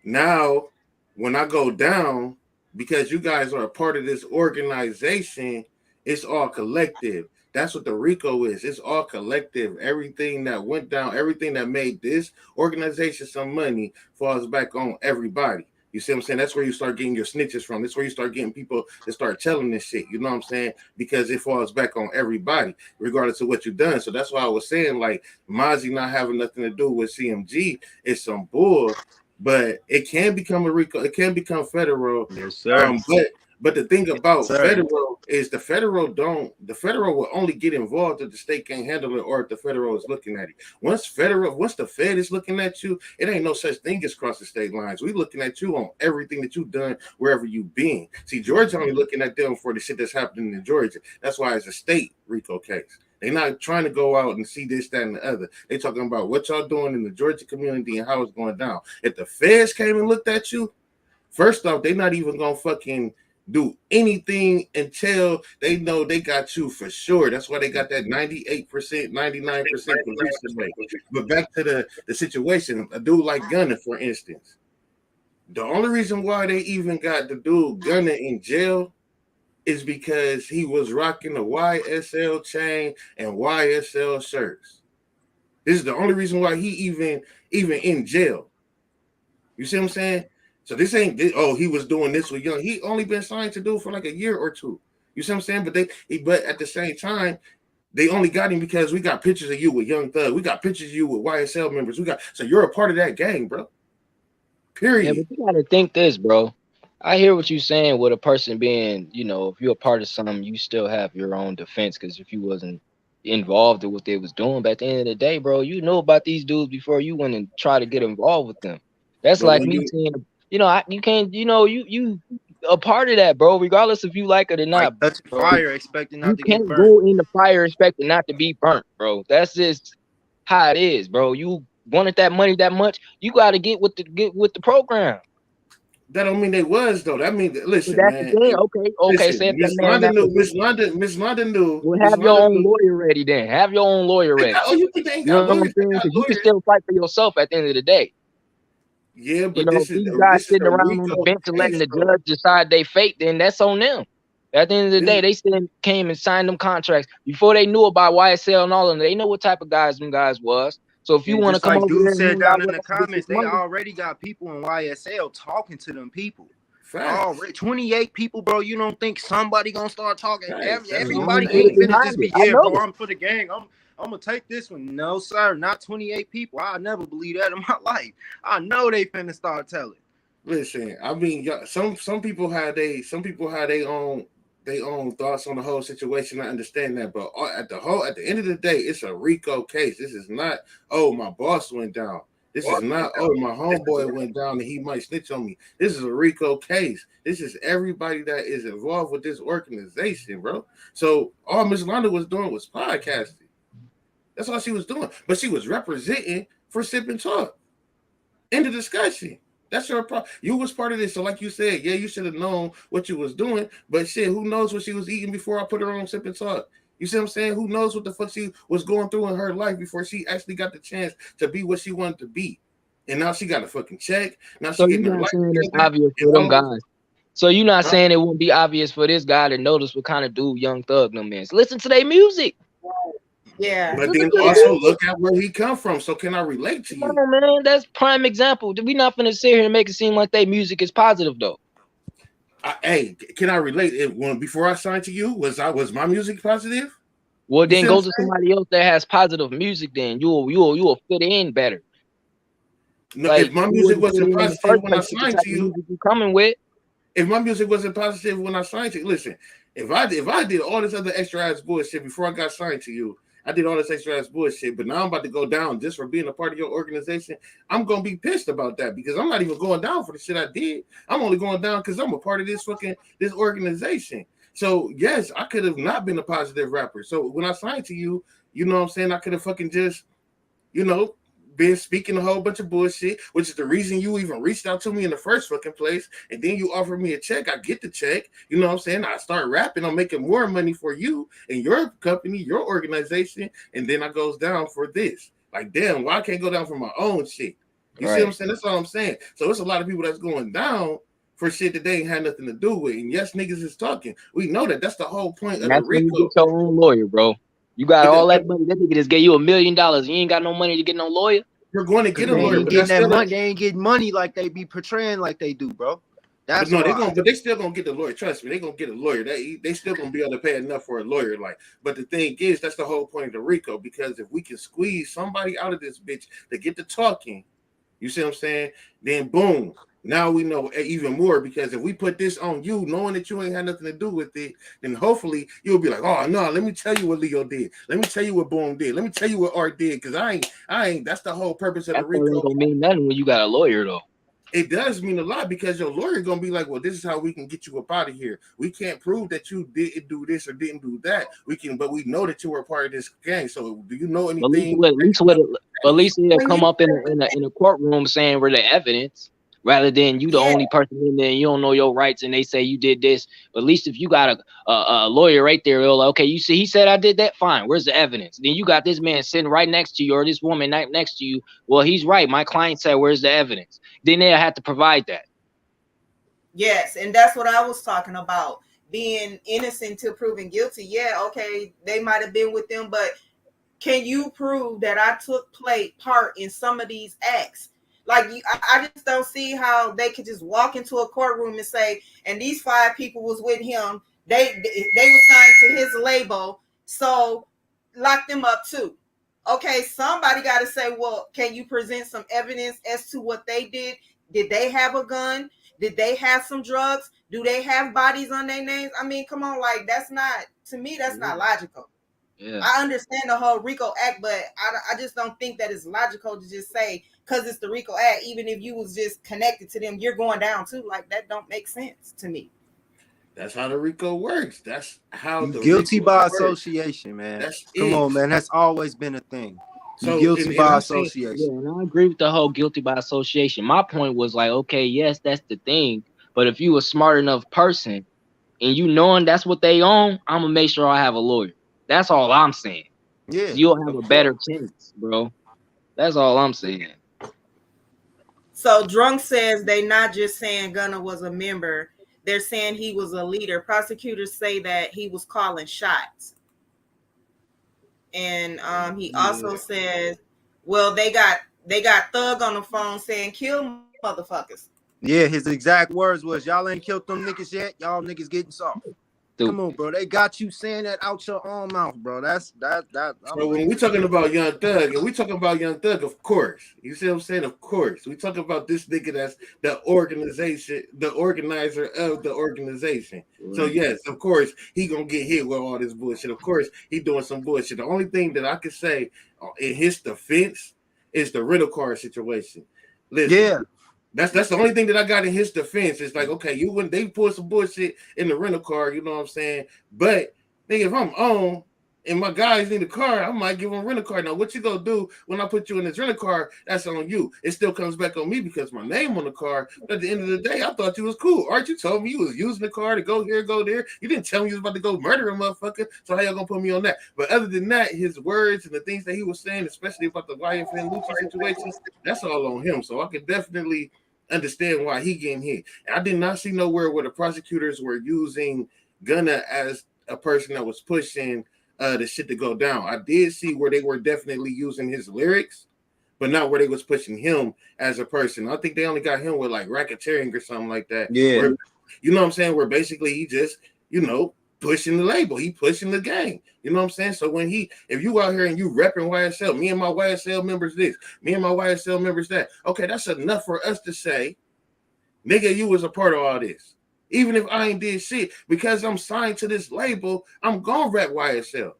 Now, when I go down, because you guys are a part of this organization, it's all collective. That's what the Rico is. It's all collective. Everything that went down, everything that made this organization some money falls back on everybody. You see what I'm saying? That's where you start getting your snitches from. That's where you start getting people that start telling this shit. You know what I'm saying? Because it falls back on everybody, regardless of what you've done. So that's why I was saying, like, Mozzie not having nothing to do with CMG is some bull, but it can become a Rico. It can become federal. Yes, sir. But the thing about Sir. federal is the federal will only get involved if the state can't handle it or if the federal is looking at it. Once the Fed is looking at you, it ain't no such thing as cross the state lines. We looking at you on everything that you've done wherever you've been. See, Georgia only looking at them for the shit that's happening in Georgia. That's why it's a state Rico case. They're not trying to go out and see this, that, and the other. They're talking about what y'all doing in the Georgia community and how it's going down. If the feds came and looked at you, first off, they're not even gonna fucking do anything until they know they got you for sure. That's why they got that 98%, 99% completion rate. But back to the situation, a dude like Gunner, for instance. The only reason why they even got the dude Gunner in jail is because he was rocking a YSL chain and YSL shirts. This is the only reason why he even in jail. You see what I'm saying? So this ain't, he was doing this with Young. He only been signed to do it for like a year or two. You see what I'm saying? But at the same time, they only got him because we got pictures of you with Young Thug. We got pictures of you with YSL members. So you're a part of that gang, bro. Period. Yeah, but you gotta think this, bro. I hear what you're saying with a person being, if you're a part of something, you still have your own defense. Because if you wasn't involved in what they was doing, but at the end of the day, bro, you know about these dudes before you went and try to get involved with them. That's But like when me you saying, you can't, you a part of that, bro, regardless if you like it or not. Like touching bro. fire, expecting You not to get can't burnt. go in the fire expecting not to be burnt, bro. That's just how it is, bro. You wanted that money that much, you got to get with the program. that don't mean they was though. That means listen, So that's man. the thing. Okay. Listen, Say if that Miss man London got knew. Miss London knew. well, Miss have your London own knew. lawyer ready then. Have your own lawyer ready. You think they ain't You got know what I'm lawyers? They saying? got Because you can lawyers. still fight for yourself at the end of the day. Yeah, but If these guys this is sitting a around on the Rico bench and letting case, the bro. judge decide they fate, then that's on them. At the end of the This day, they still came and signed them contracts before they knew about YSL and all of them. They know what type of guys them guys was. So if you And want to just come like over dude here and said hang down out in with the us and get this comments, they money, already got people in YSL talking to them people. facts. Already 28 people, bro. You don't think somebody gonna start talking? Facts. That's what I'm you Everybody get it ain't saying. finna behind just it. be, I yeah, know. bro. I'm for the gang. I'm gonna take this one. No, sir, not 28 people. I never believe that in my life. I know they finna start telling. Listen, I mean, some people had their own thoughts on the whole situation. I understand that, but at the end of the day, it's a Rico case. This is not, oh, my boss went down. This is not, oh, my homeboy went down and he might snitch on me. This is a Rico case. This is everybody that is involved with this organization, bro. So all Miss Londa was doing was podcasting. That's all she was doing. But she was representing for Sip and Talk in the discussion. That's her problem. You was part of this. So like you said, yeah, you should have known what you was doing. But shit, who knows what she was eating before I put her on Sip and Talk? You see what I'm saying? Who knows what the fuck she was going through in her life before she actually got the chance to be what she wanted to be. And now she got a fucking check. Now she So you're getting her not life saying it's together. obvious And for them all this, guys. So you're not huh? saying it wouldn't be obvious for this guy to notice what kind of dude Young Thug them is. Listen to their music. Yeah. But Listen then to their also music. look at where he come from. So can I relate to Come you? on, man. That's prime example. We not finna sit here and make it seem like their music is positive though. Hey, can I relate? Before I signed to you, was my music positive? Well, You then see what go I'm to saying? somebody else that has positive music. Then you'll fit in better. No, Like if my you music wouldn't fit wasn't in the positive first when I place with the signed type to of you, music you coming with. if my music wasn't positive when I signed to you, listen, if I did all this other extra ass bullshit before I got signed to you, I did all this extra ass bullshit, but now I'm about to go down just for being a part of your organization. I'm gonna be pissed about that because I'm not even going down for the shit I did. I'm only going down because I'm a part of this organization. So yes, I could have not been a positive rapper. So when I signed to you, you know what I'm saying, I could have fucking just, you know, been speaking a whole bunch of bullshit, which is the reason you even reached out to me in the first fucking place. And then you offer me a check. I get the check. You know what I'm saying? I start rapping. I'm making more money for you and your company, your organization. And then I goes down for this. Like, damn, why I can't go down for my own shit? You see what I'm Right. saying? That's all I'm saying. So it's a lot of people that's going down for shit that they ain't had nothing to do with. And yes, niggas is talking. We know that. That's the whole point And of the that's when you Rico. get your own lawyer, bro. You got But all that money. That nigga just gave you $1 million. You ain't got no money to get no lawyer. you're going to Cause get a they lawyer, ain't but getting that's that still money. They ain't getting money like they be portraying like they do, bro. But That's no, why. but they still gonna get the lawyer. Trust me, they gonna get a lawyer. They still gonna be able to pay enough for a lawyer. Like, but the thing is, that's the whole point of the Rico. Because if we can squeeze somebody out of this bitch to get to talking, you see what I'm saying? Then boom, now we know even more. Because if we put this on you, knowing that you ain't had nothing to do with it, then hopefully you'll be like, oh no, let me tell you what Leo did. Let me tell you what Boom did. Let me tell you what Art did. Because I ain't. That's the whole purpose of the That still ain't Rico. gonna mean nothing when you got a lawyer though. It does mean a lot because your lawyer gonna be like, well, this is how we can get you up out of here. We can't prove that you didn't do this or didn't do that. We can, but we know that you were a part of this gang. So, do you know But anything? at least it'll When come you up in a courtroom saying we're the evidence, rather than you the yeah, only person in there. You don't know your rights, and they say you did this. But at least if you got a lawyer right there, they'll like, okay, you see, he said I did that. Fine. Where's the evidence? Then you got this man sitting right next to you, or this woman next to you. Well, he's right. My client said, where's the evidence? Then they'll have to provide that. yes, and that's what I was talking about. Being innocent till proven guilty. Yeah, okay, they might have been with them, but can you prove that I took part in some of these acts? Like I just don't see how they could just walk into a courtroom and say, and these 5 people was with him. They were signed to his label, so lock them up too. Okay, somebody got to say, well, can you present some evidence as to what they did? Did they have a gun? Did they have some drugs? Do they have bodies on their names? I mean, come on, like that's not, to me, that's not logical. Yeah. I understand the whole RICO Act, but I just don't think that it's logical to just say because it's the RICO Act, even if you was just connected to them, you're going down too. Like that don't make sense to me. That's how the Rico works. That's how You the guilty Rico by works. association, man. That's Come it. on, man. That's always been a thing. You So, guilty and by I'm saying, Yeah, association. and I agree with the whole guilty by association. My point was like, okay, yes, that's the thing. But if you a smart enough person and you knowing that's what they own, I'm gonna make sure I have a lawyer. That's all I'm saying. Yeah, You'll have of a course. better chance, bro. That's all I'm saying. So Drunk says they not just saying Gunna was a member, they're saying he was a leader. Prosecutors say that he was calling shots. And he also Yeah. says, well, they got Thug on the phone saying kill motherfuckers. Yeah, his exact words was, y'all ain't killed them niggas yet. Y'all niggas getting soft. Come on, Stupid. bro. They got you saying that out your own mouth, bro. That I'm so with when we it. talking about Young Thug, and we talking about Young Thug, of course, you see what I'm saying? Of course, we talking about this nigga that's the organization, the organizer of the organization. So Right. yes, of course, he gonna get hit with all this bullshit. Of course, he doing some bullshit. The only thing that I could say in his defense is the rental car situation. Listen, Yeah. that's the only thing that I got in his defense. It's like, okay, you when they pull some bullshit in the rental car, you know what I'm saying? But nigga, if I'm on and my guys need a car, I might give them a rental car. Now, what you gonna do when I put you in this rental car? That's on you. It still comes back on me because my name on the car. But at the end of the day, I thought you was cool. Art, you told me you was using the car to go here, go there. You didn't tell me you was about to go murder a motherfucker. So how y'all gonna put me on that? But other than that, his words and the things that he was saying, especially about the YFN Lucci situation, that's all on him. So I could definitely understand why he getting hit. I did not see nowhere where the prosecutors were using Gunna as a person that was pushing the shit to go down. I did see where they were definitely using his lyrics, but not where they was pushing him as a person. I think they only got him with like racketeering or something like that. Yeah. Where, you know what I'm saying? Where basically he just, you know, pushing the label, he pushing the game. You know what I'm saying? So when if you out here and you repping YSL, me and my YSL members this, me and my YSL members that, okay, that's enough for us to say, nigga, you was a part of all this. Even if I ain't did shit, because I'm signed to this label, I'm gonna rep YSL.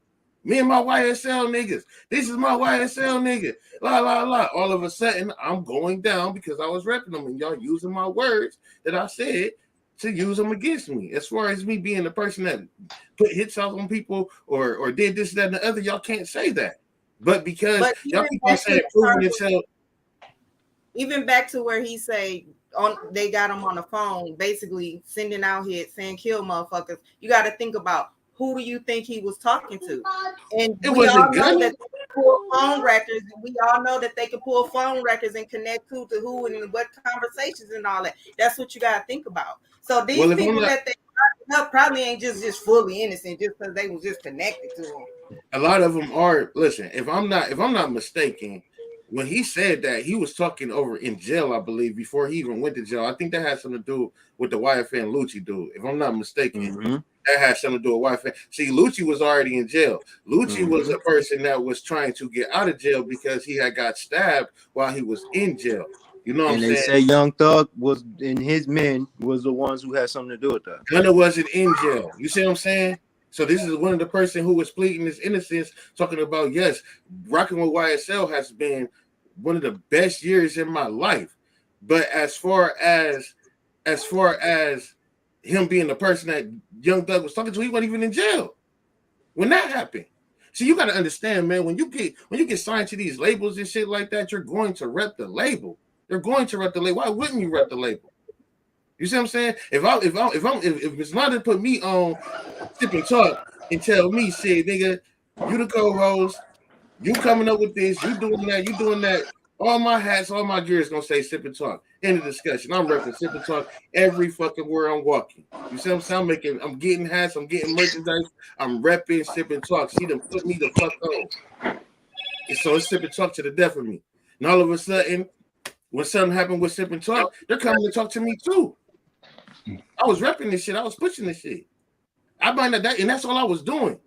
Me and my YSL niggas. This is my YSL nigga. La la la. All of a sudden, I'm going down because I was repping them, and y'all using my words that I said to use them against me. As far as me being the person that put hits out on people or did this, that, and the other, y'all can't say that. But because y'all keep on saying proving yourself. Even back to where he say they got him on the phone, basically sending out hits saying kill motherfuckers. You got to think about who do you think he was talking to? And we all know that they can pull phone records, and we all know that they can pull phone records and connect who to who and what conversations and all that. That's what you got to think about. So these people that they probably ain't just fully innocent just because they was just connected to them. A lot of them are. Listen, if I'm not mistaken, when he said that, he was talking over in jail, I believe, before he even went to jail. I think that had something to do with the YFN and Lucci dude. If I'm not mistaken, that had something to do with YFN. See, Lucci was already in jail. Lucci was a person that was trying to get out of jail because he had got stabbed while he was in jail. You know what I'm saying? And they say Young Thug was, and his men was the ones who had something to do with that. Gunna wasn't in jail. You see what I'm saying? So this is one of the person who was pleading his innocence, talking about, yes, rocking with YSL has been one of the best years in my life. But as far as him being the person that Young Thug was talking to, he wasn't even in jail when that happened. So you got to understand, man, when you get signed to these labels and shit like that, you're going to rep the label. You're going to rep the label. Why wouldn't you rep the label? You see what I'm saying? If it's not to put me on Sip and Talk and tell me, shit, nigga, you the co-host, you coming up with this, you doing that, all my hats, all my gear is gonna say Sip and Talk. End of discussion. I'm repping Sip and Talk every fucking where I'm walking. You see what I'm saying? I'm getting hats, I'm getting merchandise, I'm repping Sip and Talk. See them put me the fuck on. And so it's Sip and Talk to the death of me. And all of a sudden, when something happened with Sip and Talk, they're coming to talk to me too. I was repping this shit. I was pushing this shit. I might not that, and that's all I was doing.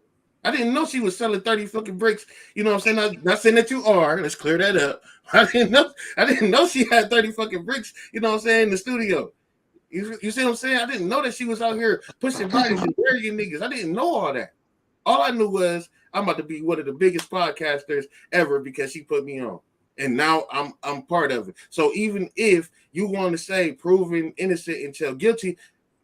I didn't know she was selling 30 fucking bricks. You know what I'm saying? Not saying that you are. Let's clear that up. I didn't know she had 30 fucking bricks, you know what I'm saying, in the studio. You see what I'm saying? I didn't know that she was out here pushing bodies and burying niggas. I didn't know all that. All I knew was I'm about to be one of the biggest podcasters ever because she put me on. And now I'm part of it. So even if you want to say proven innocent until guilty,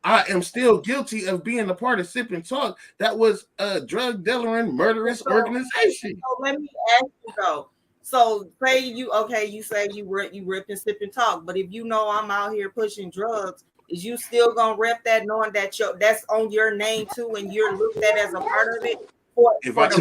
I am still guilty of being a part of Sip and Talk. That was a drug dealer and murderous organization. So let me ask you though. So say you say you rip and Sip and Talk, but if you know I'm out here pushing drugs, is you still gonna rep that knowing that that's on your name too, and you're looked at as a part of it? To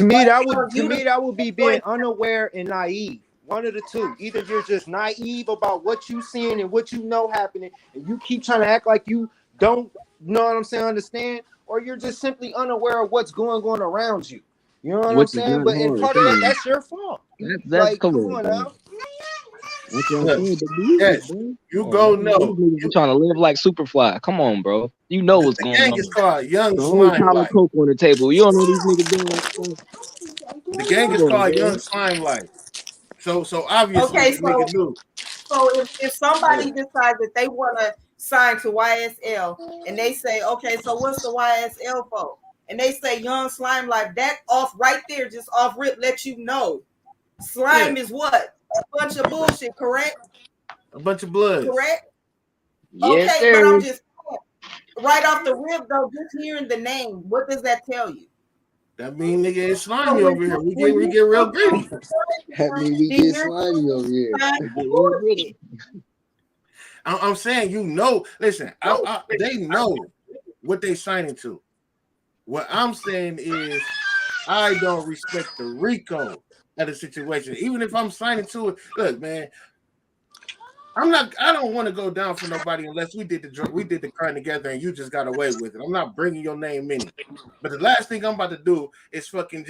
me, that would be being unaware and naive. One of the two. Either you're just naive about what you seeing and what you know happening, and you keep trying to act like you don't know what I'm saying, understand, or you're just simply unaware of what's going on around you. You know what I'm saying? But in part of it, that's your fault. That's like, come on now. That's what I'm saying. Yes, you go know. You're trying to live like Superfly. Come on, bro. You know what's going on. The gang is called Young Slime Life. Coke on the table. You don't know these niggas doing that. The gang is called Young Slime Life. So obviously, nigga knew. So if somebody decides that they want to sign to YSL and they say, okay, so what's the YSL for? And they say Young Slime Life, that off right there, just off rip, let you know. Slime is what? A bunch of bullshit, correct? A bunch of blood. Correct? Yes, okay, sir. but I'm just right off the rip though, just hearing the name, what does that tell you? That mean nigga is slimy over here. We get real gritty. That mean we get slimy over here. I'm saying, you know, listen, they know what they signing to. What I'm saying is I don't respect the Rico of the situation. Even if I'm signing to it, look, man, I don't want to go down for nobody unless we did the crime together and you just got away with it. I'm not bringing your name in it. But the last thing I'm about to do is fucking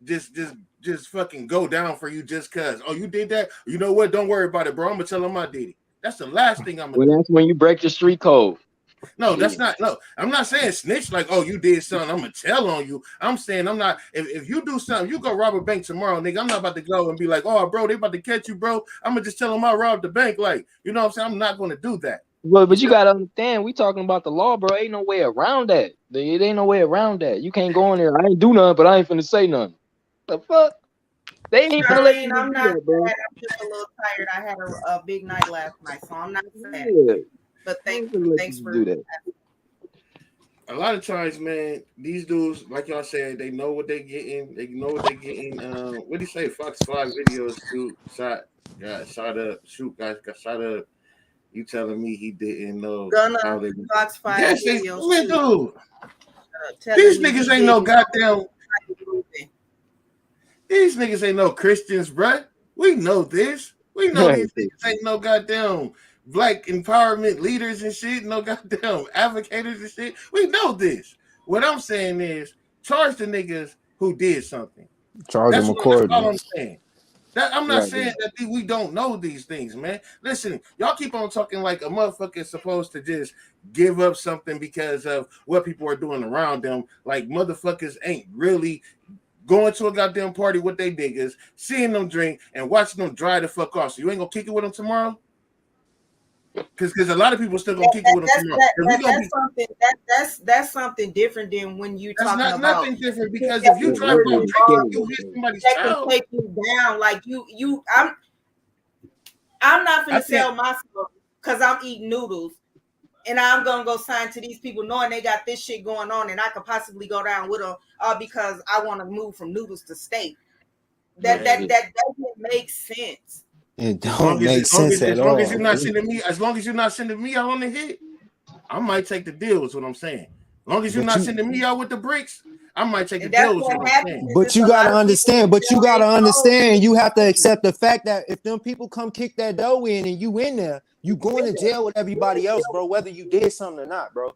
just fucking go down for you just cause. Oh, you did that? You know what? Don't worry about it, bro. I'm gonna tell them I did it. That's the last thing I'm gonna do. That's when you break the street code. No, that's not. No, I'm not saying snitch like, oh, you did something, I'm gonna tell on you. I'm saying I'm not. If you do something, you go rob a bank tomorrow, nigga. I'm not about to go and be like, oh, bro, they about to catch you, bro. I'm gonna just tell them I robbed the bank. Like, you know what I'm saying? I'm not gonna do that. Well, but you gotta understand, we talking about the law, bro. Ain't no way around that. It ain't no way around that. You can't go in there. I ain't do nothing, but I ain't finna say nothing. The fuck? They ain't finna let you I'm do not that, bro. sad. I'm just a little tired. I had a big night last night, so I'm not sad. Yeah. But They ain't finna let thanks you for do that. A lot of times, man, these dudes, like y'all said, they know what they're getting. They know what they're getting. What do you say? Fox 5 videos got shot up. Got shot up. You telling me he didn't know how they Fox 5 yes, videos man, too. dude. These niggas ain't no goddamn. These niggas ain't no Christians, bruh. We know this. We know these niggas ain't no goddamn black empowerment leaders and shit, no goddamn advocates and shit. We know this. What I'm saying is charge the niggas who did something. Charge them accordingly. That's all I'm saying. I'm not saying that we don't know these things, man. Listen, y'all keep on talking like a motherfucker is supposed to just give up something because of what people are doing around them. Like motherfuckers ain't really going to a goddamn party with they niggas, seeing them drink and watching them dry the fuck off. So you ain't gonna kick it with them tomorrow? Because a lot of people still gonna kick it with them tomorrow. That's something different than when you talking about. That's not nothing different because if you drive off drinking, you hit somebody's child. Take you down like you. I'm not gonna sell myself because I'm eating noodles. And I'm gonna go sign to these people knowing they got this shit going on, and I could possibly go down with them because I want to move from noodles to steak. That doesn't make sense. It don't make sense at all. As long as you're not sending me out on the hit, I might take the deal. Is what I'm saying. As long as you're not sending me out with the bricks, I might take the deal. Is what I'm saying. But you gotta understand. You have to accept the fact that if them people come kick that door in and you in there, you going to jail with everybody else, bro. Whether you did something or not, bro.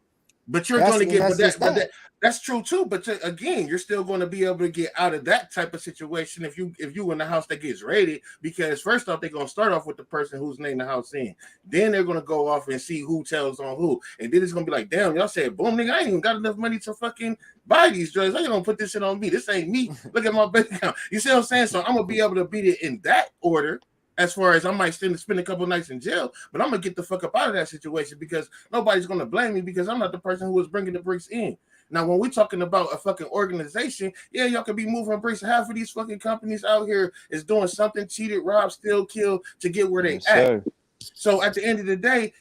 But you're going to get, that's true too. But again, you're still going to be able to get out of that type of situation if you in the house that gets raided. Because first off, they're going to start off with the person who's named the house in. Then they're going to go off and see who tells on who, and then it's going to be like, damn, y'all said, boom, nigga, I ain't even got enough money to fucking buy these drugs. I ain't gonna put this shit on me. This ain't me. Look at my bank account. You see what I'm saying? So I'm gonna be able to beat it in that order. As far as I might spend a couple of nights in jail, but I'm gonna get the fuck up out of that situation because nobody's gonna blame me because I'm not the person who was bringing the bricks in. Now, when we're talking about a fucking organization, yeah, y'all could be moving bricks. Half of these fucking companies out here is doing something, cheated, robbed, steal, killed to get where they at. Sir. So at the end of the day,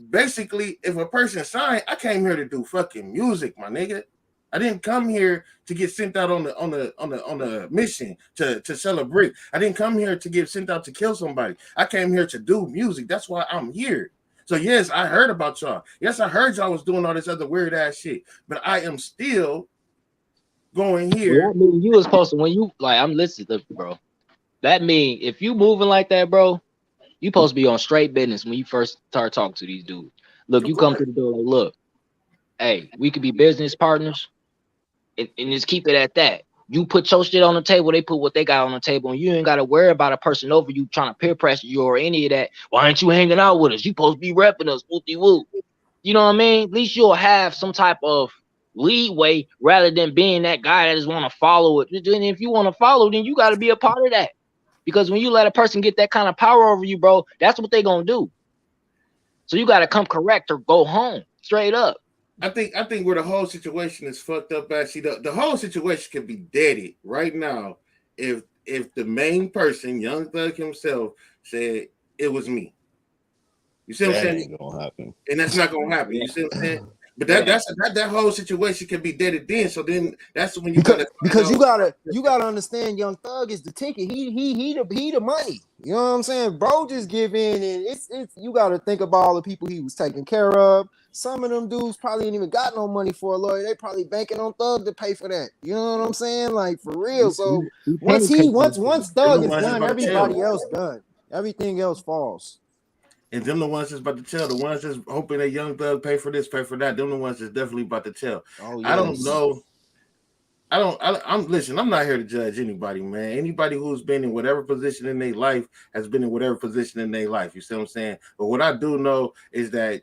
basically, if a person signed, I came here to do fucking music, my nigga. I didn't come here to get sent out on the mission to sell a brick. I didn't come here to get sent out to kill somebody. I came here to do music. That's why I'm here. So yes, I heard about y'all. Yes, I heard y'all was doing all this other weird ass shit. But I am still going here. That mean you was supposed to, when you like, I'm listening, bro. That mean if you moving like that, bro, you supposed to be on straight business when you first start talking to these dudes. Look, you come to the door like, look, hey, we could be business partners. And just keep it at that. You put your shit on the table, they put what they got on the table, and you ain't got to worry about a person over you trying to peer pressure you or any of that. Why ain't you hanging out with us? You supposed to be repping us, whoopty whoop. You know what I mean? At least you'll have some type of leeway rather than being that guy that just want to follow it. And if you want to follow, then you got to be a part of that. Because when you let a person get that kind of power over you, bro, that's what they gonna do. So you got to come correct or go home straight up. I think where the whole situation is fucked up. Actually, the whole situation could be deaded right now if the main person, Young Thug himself, said it was me. You see what I'm saying? Ain't gonna happen. And that's not gonna happen. You see what I'm saying? But that whole situation can be deaded then. So then that's when you because you gotta understand, Young Thug is the ticket. He the money. You know what I'm saying? Bro, just give in, and it's you gotta think about all the people he was taking care of. Some of them dudes probably ain't even got no money for a lawyer. They probably banking on Thug to pay for that. You know what I'm saying? Like for real. So once Thug is done, everybody else done. Everything else falls. And them the ones that's about to tell. The ones that's hoping that Young Thug pay for this, pay for that. Them the ones that's definitely about to tell. Oh, yes. I don't know. I'm not here to judge anybody, man. Anybody who's been in whatever position in their life has been in whatever position in their life. You see what I'm saying? But what I do know is that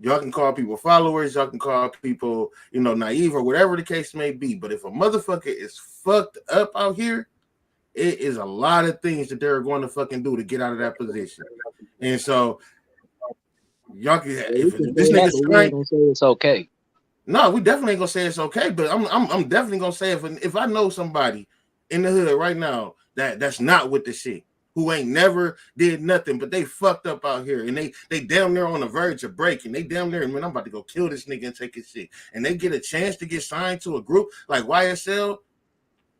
Y'all can call people followers, y'all can call people, naive or whatever the case may be. But if a motherfucker is fucked up out here, it is a lot of things that they're going to fucking do to get out of that position. And so y'all can, if this nigga's trying, gonna say it's okay. No, we definitely ain't gonna say it's okay, but I'm definitely gonna say if I know somebody in the hood right now that's not with the shit, who ain't never did nothing, but they fucked up out here and they damn near on the verge of breaking. They damn near, man, I'm about to go kill this nigga and take his shit. And they get a chance to get signed to a group like YSL.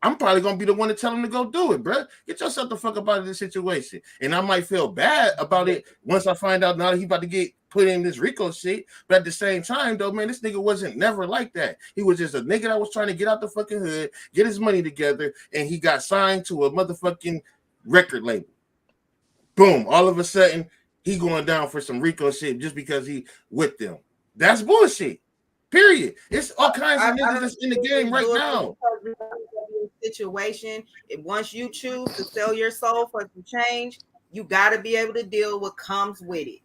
I'm probably gonna be the one to tell him to go do it, bro. Get yourself the fuck up out of this situation. And I might feel bad about it once I find out now that he about to get put in this Rico shit. But at the same time, though, man, this nigga wasn't never like that. He was just a nigga that was trying to get out the fucking hood, get his money together, and he got signed to a motherfucking record label. Boom! All of a sudden, he going down for some Rico shit just because he with them. That's bullshit. Period. It's all kinds of niggas that's in the game right now. Situation. If once you choose to sell your soul for some change, you got to be able to deal with what comes with it.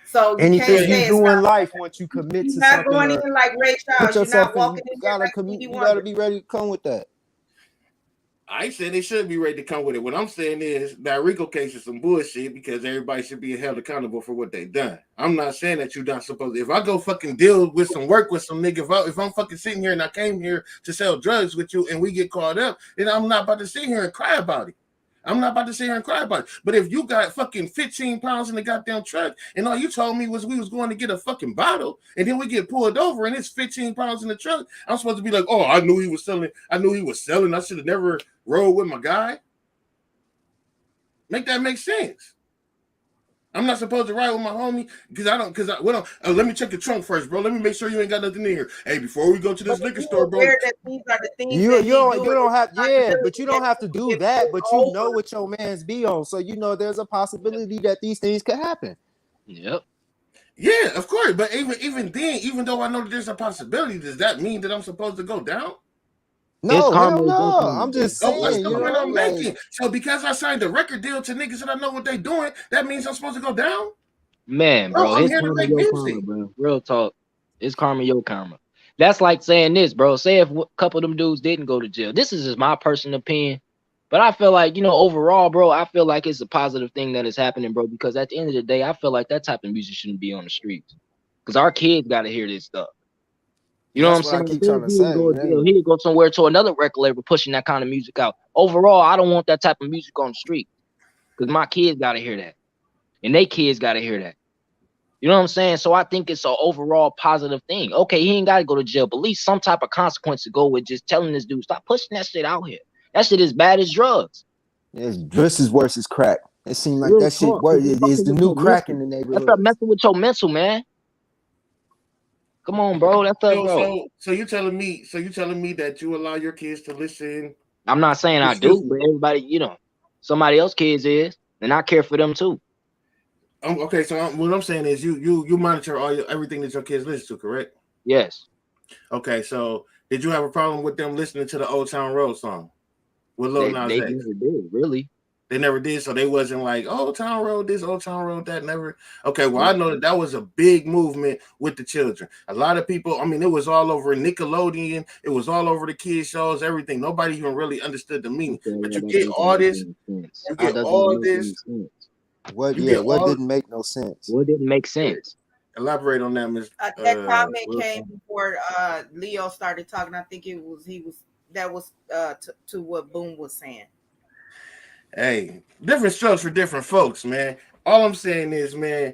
So you anything can't say you do in life, once you commit to you're not something, going in like Ray Charles. You're not walking in. You gotta be ready to come with that. I said they should be ready to come with it. What I'm saying is that Rico case is some bullshit because everybody should be held accountable for what they've done. I'm not saying that you're not supposed to. If I go fucking deal with some work with some nigga, if I'm fucking sitting here and I came here to sell drugs with you and we get caught up, then I'm not about to sit here and cry about it. But if you got fucking 15 pounds in the goddamn truck and all you told me was we was going to get a fucking bottle and then we get pulled over and it's 15 pounds in the truck, I'm supposed to be like, oh, I knew he was selling. I should have never rode with my guy. Make that make sense. I'm not supposed to ride with my homie let me check the trunk first, bro. Let me make sure you ain't got nothing in here. Hey, before we go to this liquor store, bro. You don't have but you don't have to do that, but you know what your man's be on. So there's a possibility that these things could happen. Yep. Yeah, of course. But even then, even though I know that there's a possibility, does that mean that I'm supposed to go down? No, hell no. I'm just saying. What's the point I'm making? So because I signed a record deal to niggas that I know what they doing, that means I'm supposed to go down? Man, bro, I'm here to make music. Karma, bro. Real talk. It's karma, your karma. That's like saying this, bro. Say if a couple of them dudes didn't go to jail. This is just my personal opinion. But I feel like, overall, bro, I feel like it's a positive thing that is happening, bro, because at the end of the day, I feel like that type of music shouldn't be on the streets. Because our kids got to hear this stuff. You know what I'm saying? I keep trying to say. He'd go somewhere to another record label pushing that kind of music out. Overall, I don't want that type of music on the street because my kids got to hear that. And they kids got to hear that. You know what I'm saying? So I think it's an overall positive thing. Okay, he ain't got to go to jail, but at least some type of consequence to go with just telling this dude, stop pushing that shit out here. That shit is bad as drugs. It's just as worse as crack. It seems like that shit is the new crack in the neighborhood. That's messing with your mental, man. Come on, bro. That's up, bro. So you telling me that you allow your kids to listen? I'm not saying I do, but everybody, somebody else kids is, and I care for them too. Okay, so what I'm saying is you monitor everything that your kids listen to, correct? Yes. Okay, so did you have a problem with them listening to the Old Town Road song with Lil Nas X? They never did, really. They never did, so they wasn't like Old Town Road this, Old Town Road that. Never. Okay, well I know that was a big movement with the children. A lot of people. I mean, it was all over Nickelodeon. It was all over the kids shows. Everything. Nobody even really understood the meaning. But you get all this. You get all this. What didn't make no sense? What didn't make sense? Elaborate on that, Ms. That comment came before Leo started talking. I think that was to what Boom was saying. Hey, different strokes for different folks, man. All I'm saying is, man,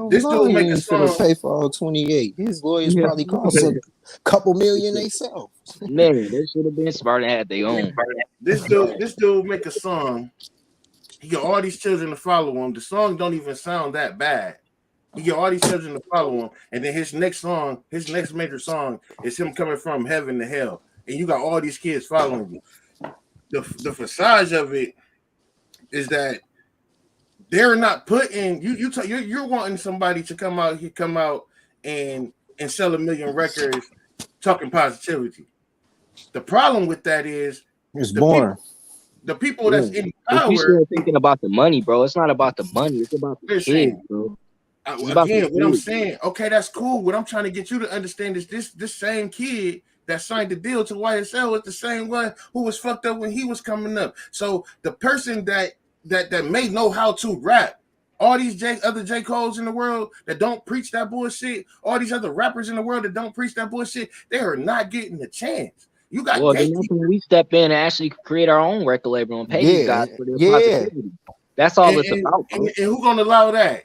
this dude make a song. Pay for all 28. His lawyers probably cost a couple million themselves. Man, they should have been smart and had their own. This dude make a song. He got all these children to follow him. The song don't even sound that bad. He get all these children to follow him, and then his next major song is him coming from heaven to hell, and you got all these kids following you. The facade of it is that they're not putting you're wanting somebody to come out and sell 1 million records talking positivity. The problem with that is it's boring. The people that's in power. You're still thinking about the money, bro. It's not about the money. It's about the kids, bro. It's about the Again, what I'm food. saying, okay, that's cool. What I'm trying to get you to understand is this same kid that signed the deal to YSL is the same one who was fucked up when he was coming up. So the person that may know how to rap, all these other J. Coles in the world that don't preach that bullshit, all these other rappers in the world that don't preach that bullshit, they are not getting a chance. You got Well, then that's gatekeepers. when we step in and actually create our own record label and pay these guys for their positivity. That's all it's about, bro. And who gonna allow that?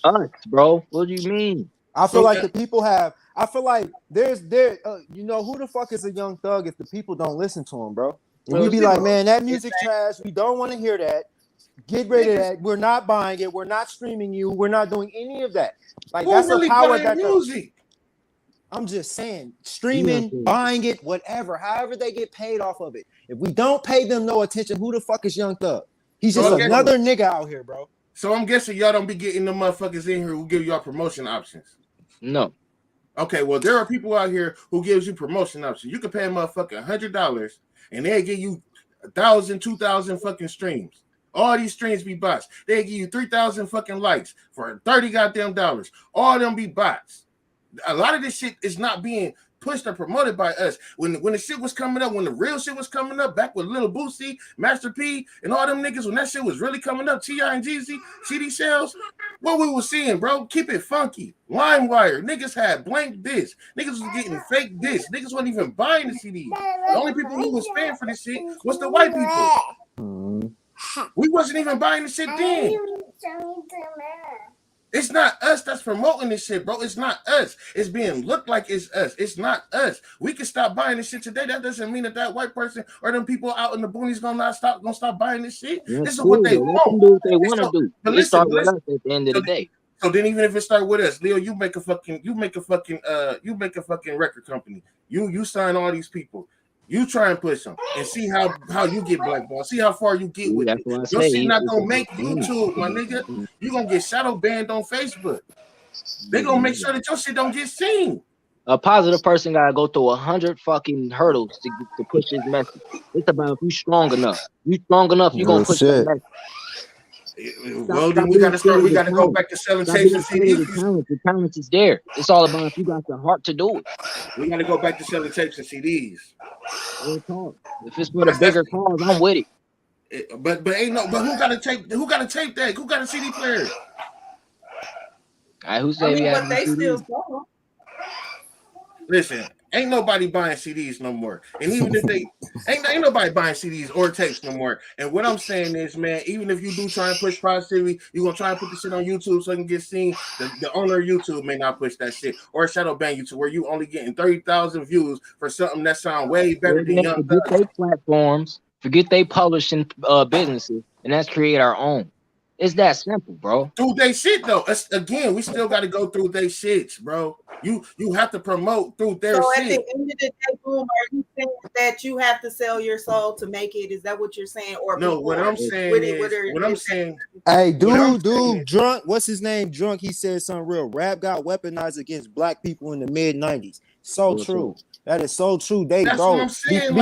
Us, bro. What do you mean? I feel So like the people have. I feel like you know, who the fuck is a young thug if the people don't listen to him, bro? And we be like, man, that music trash. We don't want to hear that. Get rid of that. We're not buying it. We're not streaming you. We're not doing any of that. Like who that's really the power buying that music? I'm just saying, streaming, buying it, whatever, however they get paid off of it. If we don't pay them no attention, who the fuck is Young Thug? He's just another nigga out here, bro. So I'm guessing y'all don't be getting the motherfuckers in here who give y'all promotion options. No. Okay, well, there are people out here who gives you promotion options. You can pay a motherfucker $100 and they'll give you 1,000, 2,000 fucking streams. All these streams be bots. They give you 3,000 fucking likes for 30 goddamn dollars. All of them be bots. A lot of this shit is not being pushed or promoted by us. When the shit was coming up, when the real shit was coming up, back with Lil Boosie, Master P, and all them niggas, when that shit was really coming up, T.I. and Jeezy, CD shells, what we was seeing, bro, keep it funky. LimeWire, niggas had blank discs. Niggas was getting fake discs. Niggas wasn't even buying the CDs. The only people who was paying for this shit was the white people. We wasn't even buying the shit then. It's not us that's promoting this shit, bro. It's not us. It's being looked like it's us. It's not us. We can stop buying this shit today. That doesn't mean that white person or them people out in the boonies gonna stop buying this shit. That's this is what they want. want. Let them do what they want to do. But They start with us at the end of the day. So then, even if it start with us, Leo, you make a fucking record company. You sign all these people. You try and push them and see how you get blackballed. See how far you get with it. Your shit not gonna make YouTube, my nigga. You gonna get shadow banned on Facebook. They gonna make sure that your shit don't get seen. A positive person gotta go through 100 fucking hurdles to push his message. It's about if you strong enough. You strong enough, you gonna push that message. Well, then we gotta go back to selling tapes and CDs. The talent is there. It's all about if you got the heart to do it. We gotta go back to selling tapes and CDs. If it's for the bigger cause, I'm with it. But who got a tape? Who got a tape deck? Who got a CD player? Who said but they still sell. Listen, ain't nobody buying CDs no more. And even if they ain't nobody buying CDs or tapes no more. And what I'm saying is, man, even if you do try and push positivity, you're gonna try and put the shit on YouTube so it can get seen. The owner of YouTube may not push that shit or shadow ban you to where you only getting 30,000 views for something that sound way better than Young Thug. Forget they platforms, forget they publishing businesses, and let's create our own. It's that simple, bro. Through they shit though. Again, we still got to go through they shits, bro. You have to promote through their so shit. At the end of the day, boom, are you saying that you have to sell your soul to make it? Is that what you're saying? Or no, what I'm saying hey, dude, drunk. What's his name? Drunk. He said something real. Rap got weaponized against black people in the mid-90s. So true. That is so true. That's what I'm saying.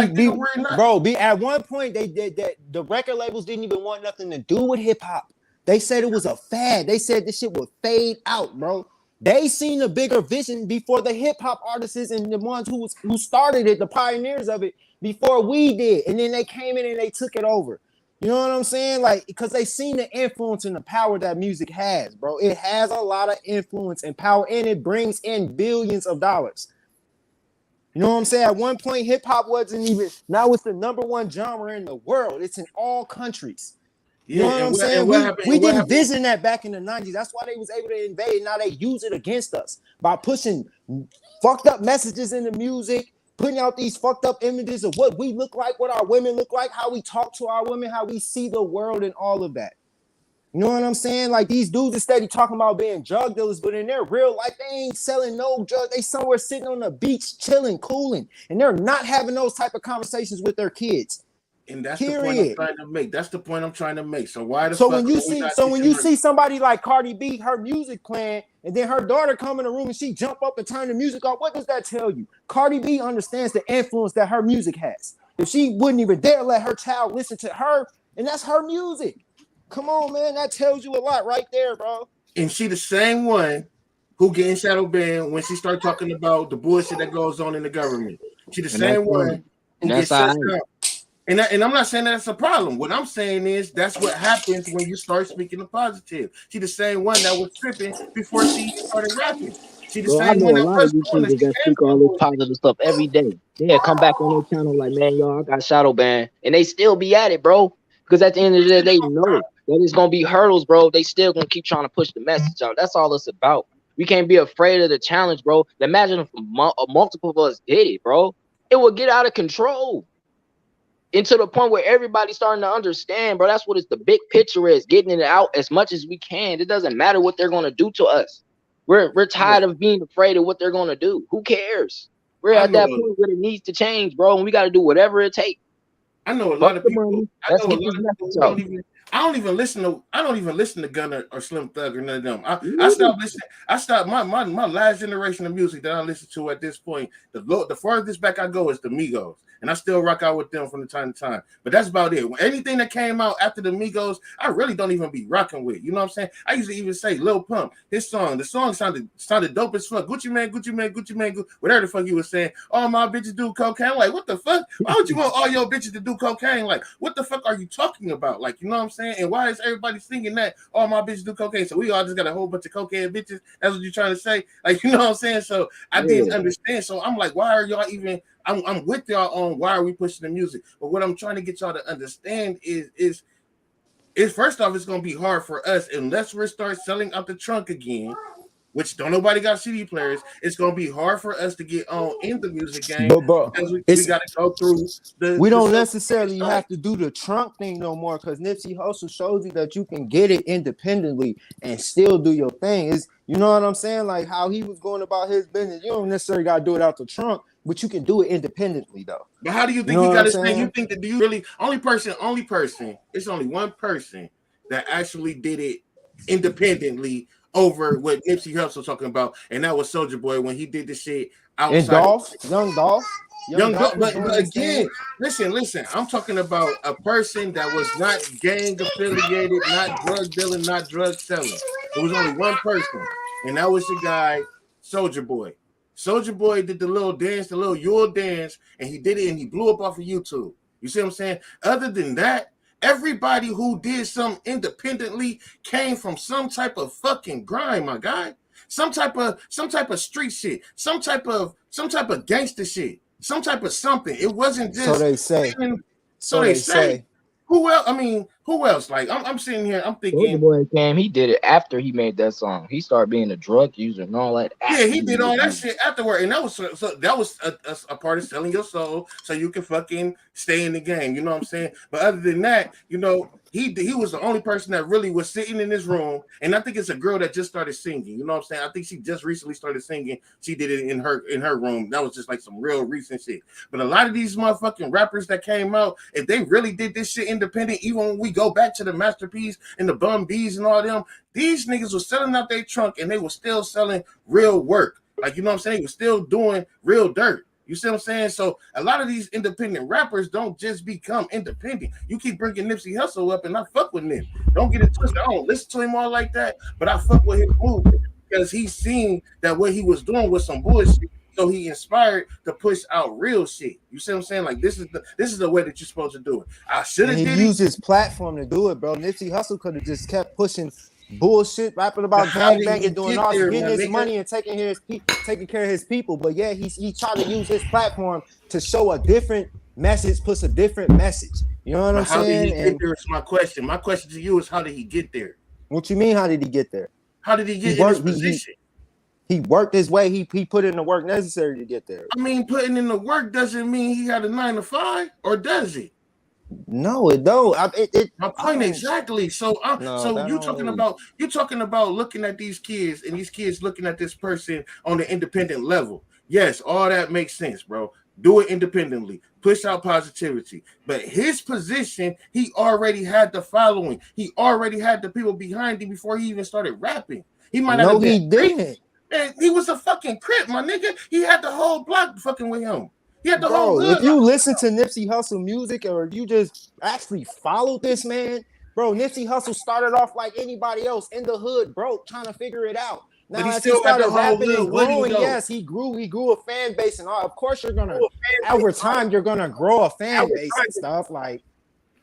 At one point, the record labels didn't even want nothing to do with hip hop. They said it was a fad. They said this shit would fade out, bro. They seen a bigger vision before the hip hop artists and the ones who started it, the pioneers of it, before we did. And then they came in and they took it over. You know what I'm saying? Like, because they seen the influence and the power that music has, bro. It has a lot of influence and power, and it brings in billions of dollars. You know what I'm saying? At one point, hip hop wasn't even, now it's the number one genre in the world. It's in all countries. You know what I'm saying? We didn't vision that back in the 90s. That's why they was able to invade. Now they use it against us by pushing fucked up messages in the music, putting out these fucked up images of what we look like, what our women look like, how we talk to our women, how we see the world and all of that. You know what I'm saying? Like these dudes are steady talking about being drug dealers, but in their real life, they ain't selling no drugs. They somewhere sitting on the beach, chilling, cooling, and they're not having those type of conversations with their kids. And that's the point I'm trying to make. That's the point I'm trying to make. So why the so fuck? When you see somebody like Cardi B, her music playing, and then her daughter come in the room and she jump up and turn the music off, what does that tell you? Cardi B understands the influence that her music has. If she wouldn't even dare let her child listen to her, and that's her music. Come on, man, that tells you a lot right there, bro. and she the same one who getting shadow banned when she start talking about the bullshit that goes on in the government. She the And that's same one who and gets that's shut all right. down. And I'm not saying that that's a problem. What I'm saying is that's what happens when you start speaking the positive. She the same one that was tripping before she even started rapping. She the Bro, I same know one a that lot of was doing this. YouTubers She that came speak from all this bullshit. positive stuff every day. Yeah, come back on their channel like, man, y'all, I got shadow banned. And they still be at it, bro. Because at the end of the day, they know that it's gonna be hurdles, bro. They still gonna keep trying to push the message out. That's all it's about. We can't be afraid of the challenge, bro. Imagine if multiple of us did it, bro. It would get out of control. And to the point where everybody's starting to understand, bro. That's what it's the big picture is, getting it out as much as we can. It doesn't matter what they're gonna do to us. We're tired of being afraid of what they're gonna do. Who cares? We're I at know that point where it needs to change, bro, and we got to do whatever it takes. I know a Fuck lot of the people. money. I Let's know a get lot this of people message who out. don't even. I don't even listen to. I don't even listen to Gunna or Slim Thug or none of them. I Ooh. stopped listening. I stopped my last generation of music that I listen to at this point. The farthest back I go is the Migos, and I still rock out with them from the time to time. But that's about it. Anything that came out after the Migos, I really don't even be rocking with. You know what I'm saying? I used to even say Lil Pump. The song sounded dope as fuck. Gucci man, Gucci man, Gucci man, whatever the fuck he was saying. All my bitches do cocaine. I'm like, what the fuck? Why would you want all your bitches to do cocaine? Like, what the fuck are you talking about? Like, you know what I'm saying? And why is everybody singing that all my bitches do cocaine? So we all just got a whole bunch of cocaine bitches. That's what you're trying to say? Like, you know what I'm saying? So I didn't understand. So I'm like, why are y'all even? I'm with y'all on why are we pushing the music? But what I'm trying to get y'all to understand is first off, it's gonna be hard for us unless we start selling out the trunk again, which don't nobody got CD players. It's gonna be hard for us to get on in the music game But because we it's got to go through we the don't social necessarily media have to do the trunk thing no more because Nipsey Hussle shows you that you can get it independently and still do your thing. Is you know what I'm saying? Like how he was going about his business. You don't necessarily gotta do it out the trunk, but you can do it independently though. But how do you You think know he what got I'm his thing? You saying? think that do you really only person? It's only one person that actually did it independently over what Nipsey Hussle was talking about, and that was Soldier Boy when he did the shit And outside. Dolph, young Dolph was doing But his thing. again, listen. I'm talking about a person that was not gang affiliated, not drug dealing, not drug selling. It was only one person, and that was the guy, Soldier Boy. Soldier Boy did the little dance, the little Yule dance, and he did it, and he blew up off of YouTube. You see what I'm saying? Other than that, everybody who did something independently came from some type of fucking grind, my guy. Some type of street shit, some type of gangster shit, some type of something. It wasn't So just they say. so So they they say. say. Who else? I mean, who else? Like I'm sitting here, I'm Soldier thinking, Boy came, he did it after he made that song. He started being a drug user and all that yeah, after he he did made all that music. shit afterward, and that was that was a part of selling your soul so you can fucking stay in the game. You know what I'm saying? But other than that, you know, he was the only person that really was sitting in this room, and I think it's a girl that just started singing. You know what I'm saying? I think she just recently started singing. She did it in her room. That was just like some real recent shit. But a lot of these motherfucking rappers that came out, if they really did this shit independent, even when we go back to the Masterpiece and the Bum B's and all them, these niggas were selling out their trunk and they were still selling real work. Like, you know what I'm saying? They were still doing real dirt. You see what I'm saying? So a lot of these independent rappers don't just become independent. You keep bringing Nipsey Hussle up, and I fuck with Nip. Don't get it twisted. I don't listen to him all like that, but I fuck with his movement because he seen that what he was doing was some bullshit. So he inspired to push out real shit. You see what I'm saying? Like this is the way that you're supposed to do it. I should And have he did it. used his platform to do it, bro. Nipsey Hussle could have just kept pushing bullshit, rapping But about how did he gangbanging, doing get all there, getting my his nigga? money and taking care of his people. But yeah, he tried to use his platform to show a different message, puts a different message. You know what But I'm how did he saying? get And there is my question. My question to you is how did he get there? what you mean? How did he get there? How did he He get in this worked. position? He worked his way. He put in the work necessary to get there. I mean, putting in the work doesn't mean he had a 9 to 5, or does it? No, it don't. My point exactly. So, No, so that you don't really. talking about looking at these kids and these kids looking at this person on the independent level. Yes, all that makes sense, bro. Do it independently. Push out positivity. But his position, he already had the following. He already had the people behind him before he even started rapping. He might not No, have been he great. didn't. Man, he was a fucking crip, my nigga. He had the whole block fucking with him. He had the whole Bro, hood. if you listen to Nipsey Hussle music or if you just actually follow this man, Bro, Nipsey Hussle started off like anybody else in the hood, broke, trying to figure it out. Now, But he as still got the whole rapping hood and with him, growing, though. yes, he grew a fan base, and all. Of course, you're gonna over time you're gonna grow a fan base and stuff. Like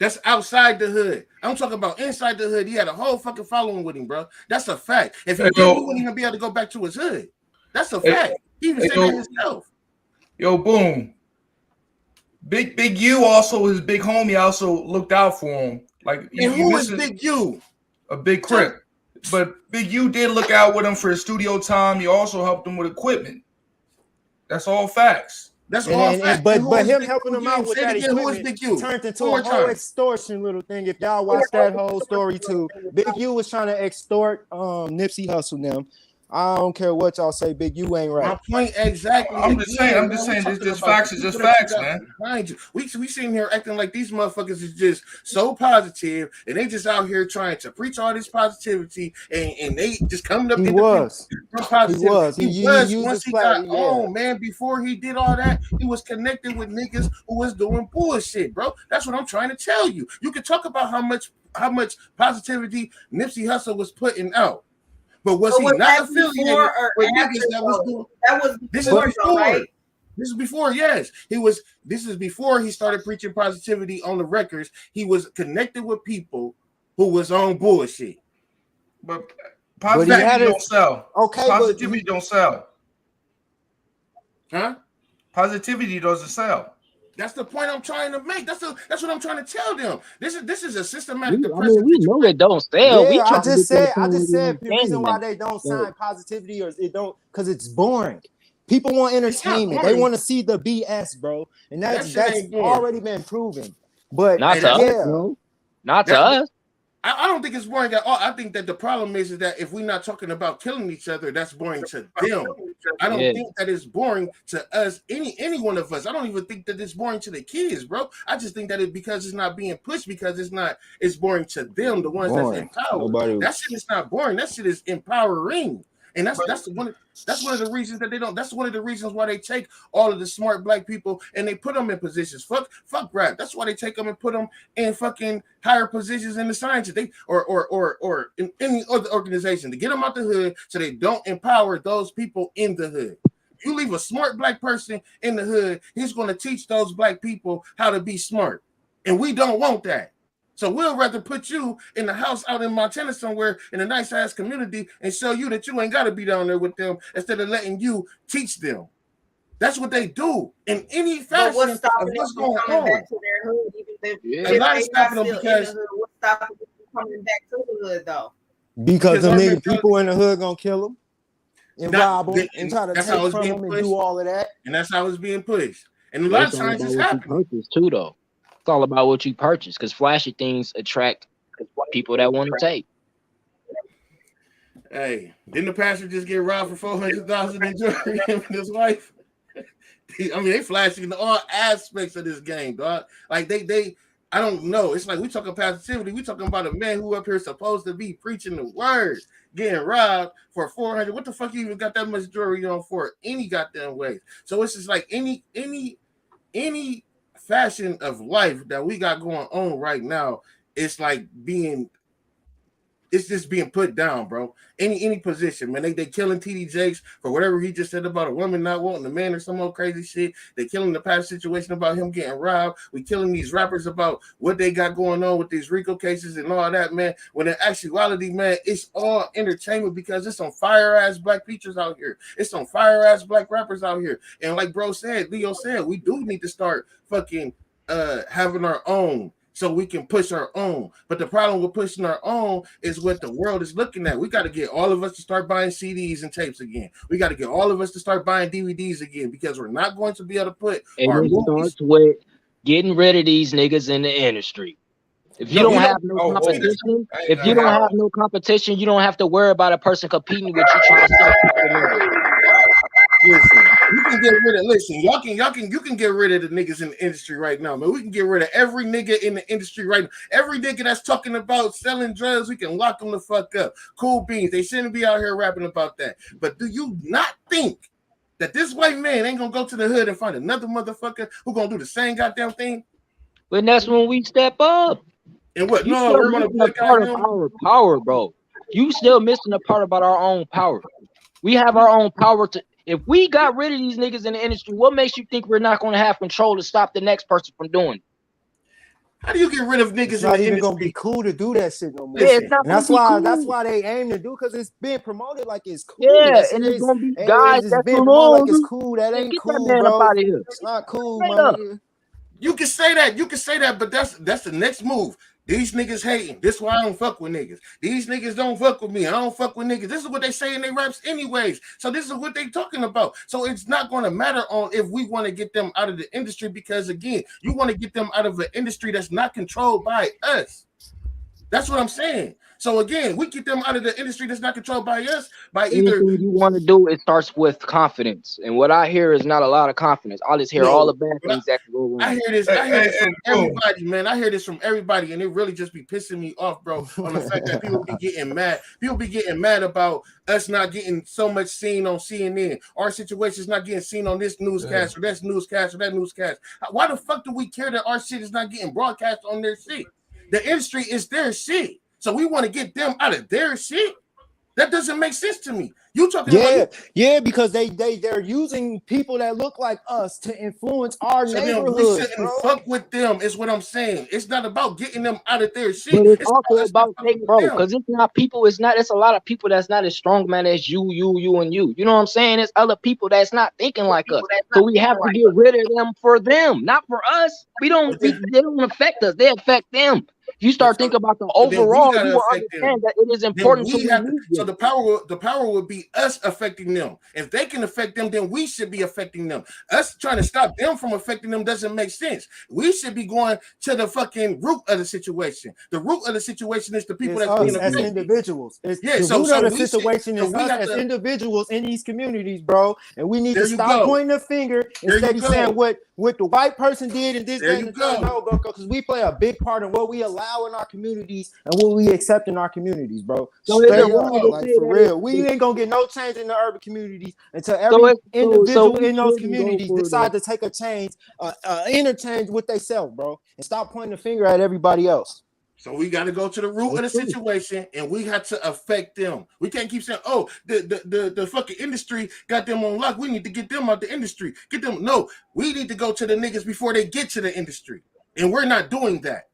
that's outside the hood. I'm talking about inside the hood. He had a whole fucking following with him, bro. That's a fact. If he didn't, he wouldn't even be able to go back to his hood. That's a fact. He even said that himself. Yo, boom. Big U also, his big homie, also looked out for him. Like, and who is Big U? A Big Crip. But Big U did look out with him for his studio time. He also helped him with equipment. That's all facts. That's all facts. But him helping him out with that equipment turned into a whole extortion little thing. If y'all watch that whole story too, Big U was trying to extort Nipsey Hussle them. I don't care what y'all say, Big U ain't right. My point exactly. I'm just saying, this facts is just facts, man. We sitting here acting like these motherfuckers is just so positive, and they just out here trying to preach all this positivity, and they just coming up. He was once he got on, man. Before he did all that, he was connected with niggas who was doing bullshit, bro. That's what I'm trying to tell you. You can talk about how much positivity Nipsey Hussle was putting out. But was he not affiliated with niggas that was doing? That was before, right? This is before, yes. This is before he started preaching positivity on the records. He was connected with people who was on bullshit. But positivity don't sell. Okay, positivity don't sell. Huh? Positivity doesn't sell. That's the point I'm trying to make. That's what I'm trying to tell them. This is a systematic depression. I mean, we know it don't sell. Yeah, I just said the reason why they don't sign positivity or it don't because it's boring. People want entertainment. They want to see the BS, bro, and that's already been proven. But not to us, bro. Not to us. I don't think it's boring at all. I think that the problem is that if we're not talking about killing each other, that's boring to them. I don't think that it's boring to us, any one of us. I don't even think that it's boring to the kids, bro. I just think that because it's not being pushed, because it's boring to them, the ones that's empowered. That shit is not boring. That shit is empowering. And that's one of the reasons that they don't. That's one of the reasons why they take all of the smart black people and they put them in positions. Fuck rap. That's why they take them and put them in fucking higher positions in the sciences. Or in any other organization to get them out the hood so they don't empower those people in the hood. You leave a smart black person in the hood, he's going to teach those black people how to be smart, and we don't want that. So we'll rather put you in the house out in Montana somewhere in a nice ass community and show you that you ain't got to be down there with them instead of letting you teach them. That's what they do in any fashion. What's stopping what's them from coming back to their hood? Even if a lot of stopping them because what's stopping them from coming back to the hood though? Because the people in the hood gonna kill them and rob them and try to take from them and do all of that. And that's how it's being pushed. And a lot of times it's happening too, though. It's all about what you purchase because flashy things attract people that want to take. Hey, didn't the pastor just get robbed for $400,000 in jewelry with his wife? I mean, they flashing in all aspects of this game, dog. Like they, I don't know. It's like we talking positivity. We talking about a man who up here supposed to be preaching the word, getting robbed for $400. What the fuck you even got that much jewelry on for any goddamn way? So it's just like any fashion of life that we got going on right now, it's like it's just being put down, bro. Any position, man. They killing TD Jakes for whatever he just said about a woman not wanting a man or some old crazy shit. They killing the past situation about him getting robbed. We killing these rappers about what they got going on with these Rico cases and all that, man. When in actuality, man, it's all entertainment because it's some fire ass black preachers out here. It's some fire ass black rappers out here. And like Leo said, we do need to start fucking having our own, so we can push our own. But the problem with pushing our own is what the world is looking at. We got to get all of us to start buying CDs and tapes again. We got to get all of us to start buying DVDs again because we're not going to be able to put our movies. Starts with getting rid of these niggas in the industry. If you don't have no competition, you don't have to worry about a person competing with you trying to sell. Listen, you can get rid of. Listen, you can get rid of the niggas in the industry right now, man. We can get rid of every nigga in the industry right now. Every nigga that's talking about selling drugs, we can lock them the fuck up. Cool beans. They shouldn't be out here rapping about that. But do you not think that this white man ain't gonna go to the hood and find another motherfucker who gonna do the same goddamn thing? But that's when we step up. And what? You No, still we're gonna missing a boycott part of him. our power, bro. You still missing a part about our own power. We have our own power to. If we got rid of these niggas in the industry, what makes you think we're not going to have control to stop the next person from doing it? How do you get rid of niggas It's in not the even gonna industry? be cool to do that shit no more. Yeah, it's not And gonna that's be why cool. they aim to do, because it's being promoted like it's cool. Yeah, That shit and it's is, gonna be guys it's that's being promoted like it's loyal. cool. That Man, ain't get that cool, man up bro. out of here. It's not cool, Straight my up. nigga. You can say that, but that's the next move. These niggas hating. This is why I don't fuck with niggas. These niggas don't fuck with me. I don't fuck with niggas. This is what they say in their raps anyways. So this is what they talking about. So it's not going to matter on if we want to get them out of the industry, because again, you want to get them out of an industry that's not controlled by us. That's what I'm saying. So again, we get them out of the industry that's not controlled by us by either. Anything you want to do, it starts with confidence. And what I hear is not a lot of confidence. I just hear all the bad things that can go wrong. I hear this from everybody, man. I hear this from everybody, and it really just be pissing me off, bro, on the fact that people be getting mad. People be getting mad about us not getting so much seen on CNN. Our situation's not getting seen on this newscast or that newscast or that newscast. Why the fuck do we care that our shit is not getting broadcast on their shit? The industry is their shit. So we want to get them out of their shit? That doesn't make sense to me. You talking about because they're using people that look like us to influence our neighborhoods. We shouldn't fuck with them, is what I'm saying. It's not about getting them out of their shit. But it's also about bro, because it's not people, it's a lot of people that's not as strong, man, as you, and you. You know what I'm saying? It's other people that's not thinking like us. So we have to get rid of them for them, not for us. They don't affect us, they affect them. If you start thinking about the overall, you will understand that it is important to so the power would be us affecting them. If they can affect them, then we should be affecting them. Us trying to stop them from affecting them doesn't make sense. We should be going to the fucking root of the situation. The root of the situation is the people that's being affected. As individuals. The so root of the situation is us as individuals in these communities, bro. And we need to stop pointing the finger instead of saying what the white person did and this, that, and the because we play a big part in what we allow in our communities and what we accept in our communities, bro. So like for real, we ain't gonna get no change in the urban communities until every individual in those communities decide to take a change, interchange with themselves, bro, and stop pointing the finger at everybody else. So we got to go to the root of the situation, and we have to affect them. We can't keep saying, "Oh, the fucking industry got them on lock. We need to get them out the industry. Get them." No, we need to go to the niggas before they get to the industry, and we're not doing that.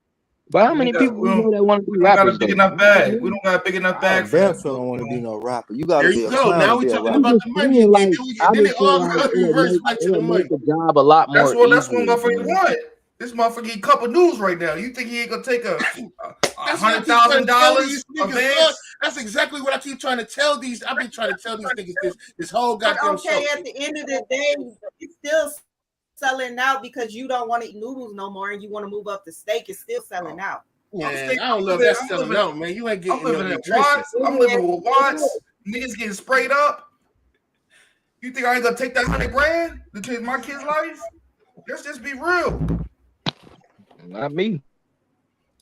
But how many people know that want to be rappers? We don't got a big enough bag. We don't got a big enough bag. Damn sure don't want to be no rapper. You got to be a clown. Now we talking about the money again. Then it all reverts back to the money. The job a lot more. That's what motherfuckers want. This motherfucker get couple news right now. You think he ain't gonna take a $100,000 advance? That's exactly what I keep trying to tell these. I've been trying to tell these niggas this whole goddamn show. At the end of the day, it's still selling out because you don't want to eat noodles no more and you want to move up the steak. It's still selling out. Man, I don't know if that's selling out, man. You ain't getting no nutrition. I'm living with Watts. Niggas getting sprayed up. You think I ain't gonna take that $100,000 to change my kid's life? Let's just be real. Not me.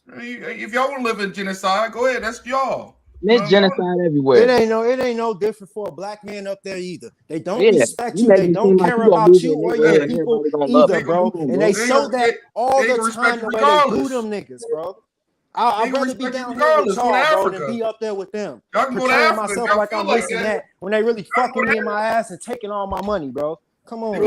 If y'all want to live in genocide, go ahead. That's y'all. There's genocide everywhere. It ain't no different for a black man up there either. They don't respect you. They don't care about you or your people either, bro. And they show that all the time the way they do them niggas, bro. I'd rather be down here with y'all, bro, than be up there with them. Portraying myself like I'm missing that when they really fucking me in my ass and taking all my money, bro. Come on, man.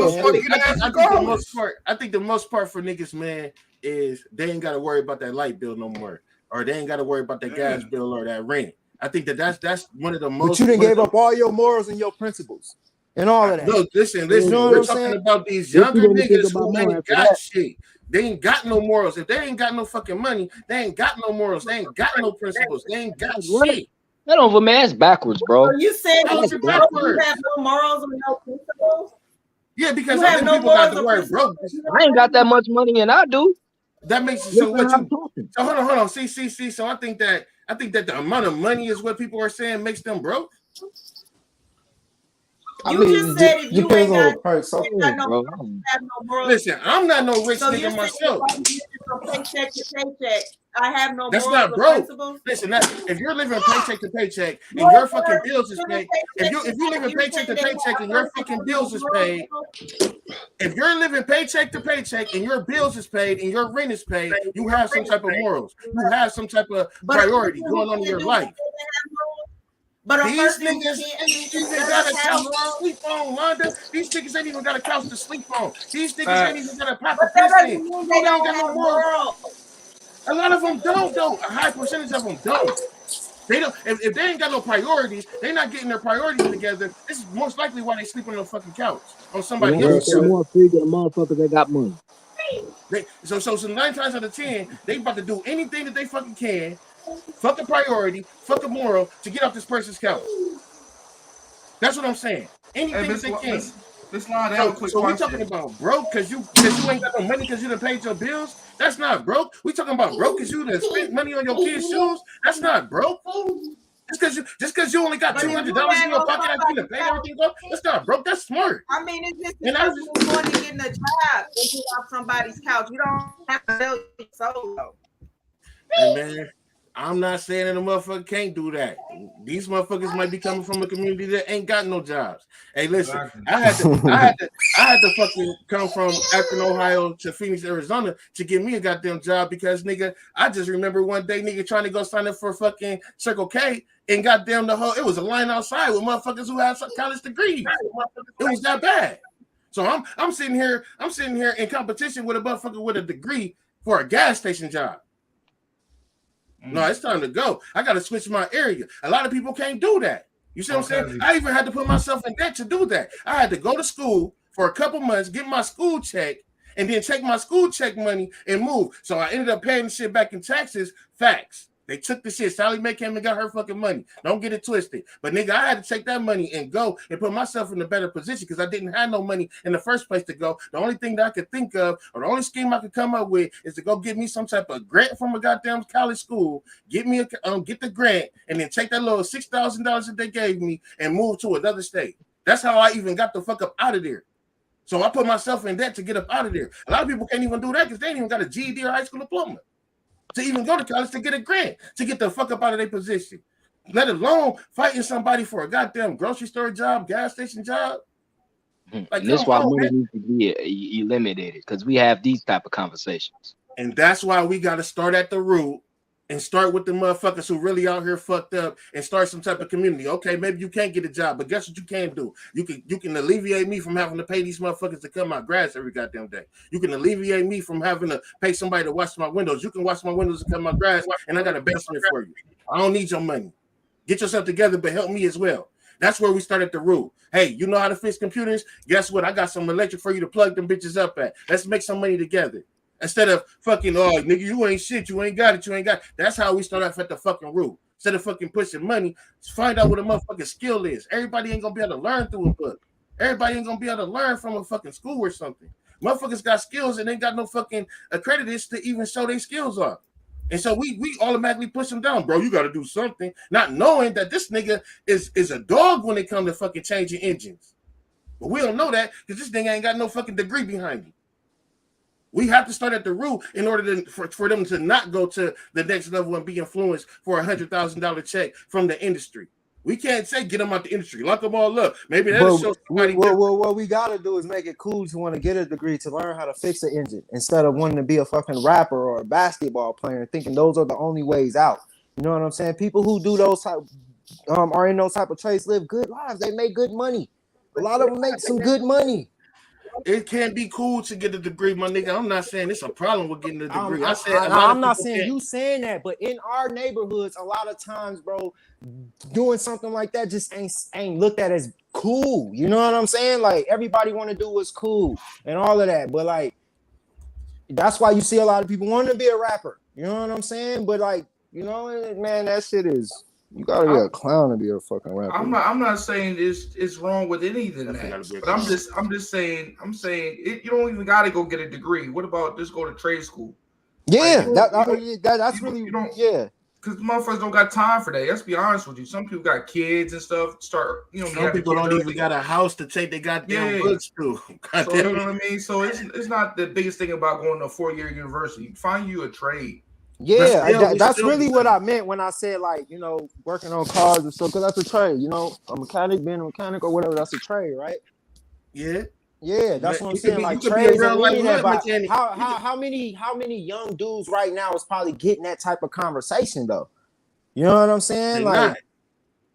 I think the most part for niggas, man, is they ain't got to worry about that light bill no more, or they ain't got to worry about that gas bill or that rent. I think that's one of the most. But you done gave up all your morals and your principles and all of that. Look, listen. We're talking about these younger niggas who ain't got shit. They ain't got no morals. If they ain't got no fucking money, they ain't got no morals. They ain't got no principles. They ain't got shit. That over, man. That's backwards, bro. Are you saying you have no morals and no principles? Yeah, because I think people got the word broke. I ain't got that much money, and I do. That makes it so. What you? So hold on. See. So I think that the amount of money is what people are saying makes them broke. You just said if you depends ain't on got, the price. So, you ain't got no, bro. have no morals. Listen, I'm not no rich So nigga you're saying myself. if I'm living from paycheck to paycheck, I have no That's morals not or broke. principles? Listen, if you're living paycheck to paycheck and What your fucking word bills is living paid, paycheck if you live in you paycheck to saying they paycheck and your fucking bills is paid, if you're living paycheck to paycheck and your bills is paid and your rent is paid, you have some type of morals. You have some type of but priority going on in your life. But a These person who niggas can't ain't even doesn't got a have couch to morals, sleep on, Londa. These niggas ain't even got a couch to sleep on. These niggas ain't even Facts. got a pot but to that piss doesn't in. mean No, they they ain't don't got no have morals. morals. A lot of them don't, though. A high percentage of them don't. They don't. If they ain't got no priorities, they're not getting their priorities together. This is most likely why they sleep on a fucking couch on They somebody want to real else's stay couch. shit. more free than the motherfuckers that got money. So 9 times out of 10, they about to do anything that they fucking can, fuck a priority, fuck a moral, to get off this person's couch. That's what I'm saying. Hey, Anything that they can. Miss Londa, I have a quick So we talking question. about broke because you ain't got no money because you done paid your bills. That's not broke. We talking about broke because you done spent money on your kids' shoes. That's not broke. Just because you only got But if you $200 in land your on pocket after you done somebody's paid couch, everything up, that's not broke. That's smart. I mean, it's just the And I person just, who's going and getting a job and get off somebody's couch. You don't have to sell your soul, though. hey man, I'm not saying that a motherfucker can't do that. These motherfuckers might be coming from a community that ain't got no jobs. Hey, listen, Exactly. I had to fucking come from Akron, Ohio to Phoenix, Arizona to get me a goddamn job because nigga, I just remember one day nigga trying to go sign up for fucking Circle K and goddamn it was a line outside with motherfuckers who had college degrees. It was that bad. So I'm sitting here in competition with a motherfucker with a degree for a gas station job. No, it's time to go. I got to switch my area. A lot of people can't do that. You see what I'm saying? I even had to put myself in debt to do that. I had to go to school for a couple months, get my school check, and then take my school check money and move. So I ended up paying the shit back in taxes. Facts. They took the shit. Sally Mae came and got her fucking money. Don't get it twisted. But nigga, I had to take that money and go and put myself in a better position because I didn't have no money in the first place to go. The only thing that I could think of, or the only scheme I could come up with, is to go get me some type of grant from a goddamn college school, get me get the grant, and then take that little $6,000 that they gave me and move to another state. That's how I even got the fuck up out of there. So I put myself in debt to get up out of there. A lot of people can't even do that because they ain't even got a GED or high school diploma to even go to college to get a grant to get the fuck up out of their position, let alone fighting somebody for a goddamn grocery store job, gas station job. Like, and that's why money needs to be eliminated because we have these type of conversations. And that's why we got to start at the root and start with the motherfuckers who really out here fucked up and start some type of community. Okay, maybe you can't get a job, but guess what you can do? You can alleviate me from having to pay these motherfuckers to cut my grass every goddamn day. You can alleviate me from having to pay somebody to wash my windows. You can wash my windows and cut my grass, and I got a basement for you. I don't need your money. Get yourself together, but help me as well. That's where we start at the root. Hey, you know how to fix computers? Guess what? I got some electric for you to plug them bitches up at. Let's make some money together. Instead of fucking, oh, nigga, you ain't shit. You ain't got it. That's how we start off at the fucking root. Instead of fucking pushing money, find out what a motherfucking skill is. Everybody ain't going to be able to learn through a book. Everybody ain't going to be able to learn from a fucking school or something. Motherfuckers got skills and ain't got no fucking accreditors to even show their skills off. And so we automatically push them down. Bro, you got to do something. Not knowing that this nigga is a dog when it comes to fucking changing engines. But we don't know that because this nigga ain't got no fucking degree behind him. We have to start at the root in order for them to not go to the next level and be influenced for $100,000 check from the industry. We can't say get them out the industry, lock them all up. Maybe that'll show somebody. What we gotta do is make it cool to want to get a degree to learn how to fix an engine instead of wanting to be a fucking rapper or a basketball player and thinking those are the only ways out. You know what I'm saying? People who do those type are in those type of trades live good lives. They make good money. A lot of them make some good money. It can be cool to get a degree, my nigga. I'm not saying it's a problem with getting a degree. I'm not saying you saying that, but in our neighborhoods, a lot of times, bro, doing something like that just ain't looked at as cool. You know what I'm saying? Like everybody want to do what's cool and all of that, but like that's why you see a lot of people wanting to be a rapper. You know what I'm saying? But like, you know, man, that shit is. You gotta be a clown to be a fucking rapper. I'm not saying it's wrong with anything that, but I'm just saying you don't even gotta go get a degree. What about just go to trade school? Yeah, that's really yeah. because motherfuckers don't got time for that. Let's be honest with you. Some people got kids and stuff. Start, some people don't even got a house to take their goddamn books to. So you know what I mean. So it's not the biggest thing about going to a 4-year university. Find you a trade. Yeah, that's really what I meant when I said, like, you know, working on cars and stuff, because that's a trade, you know, a mechanic, being a mechanic or whatever, that's a trade, right? Yeah, that's what I'm saying. Like, trades, how many young dudes right now is probably getting that type of conversation though? You know what I'm saying? Like,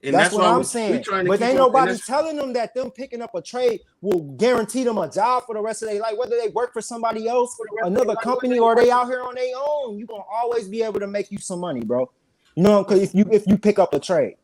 that's what I'm saying. But ain't nobody telling them that them picking up a trade will guarantee them a job for the rest of their life, whether they work for somebody else, another company, or they out here on their own. You gonna always be able to make you some money, bro. You know, because if you pick up a trade,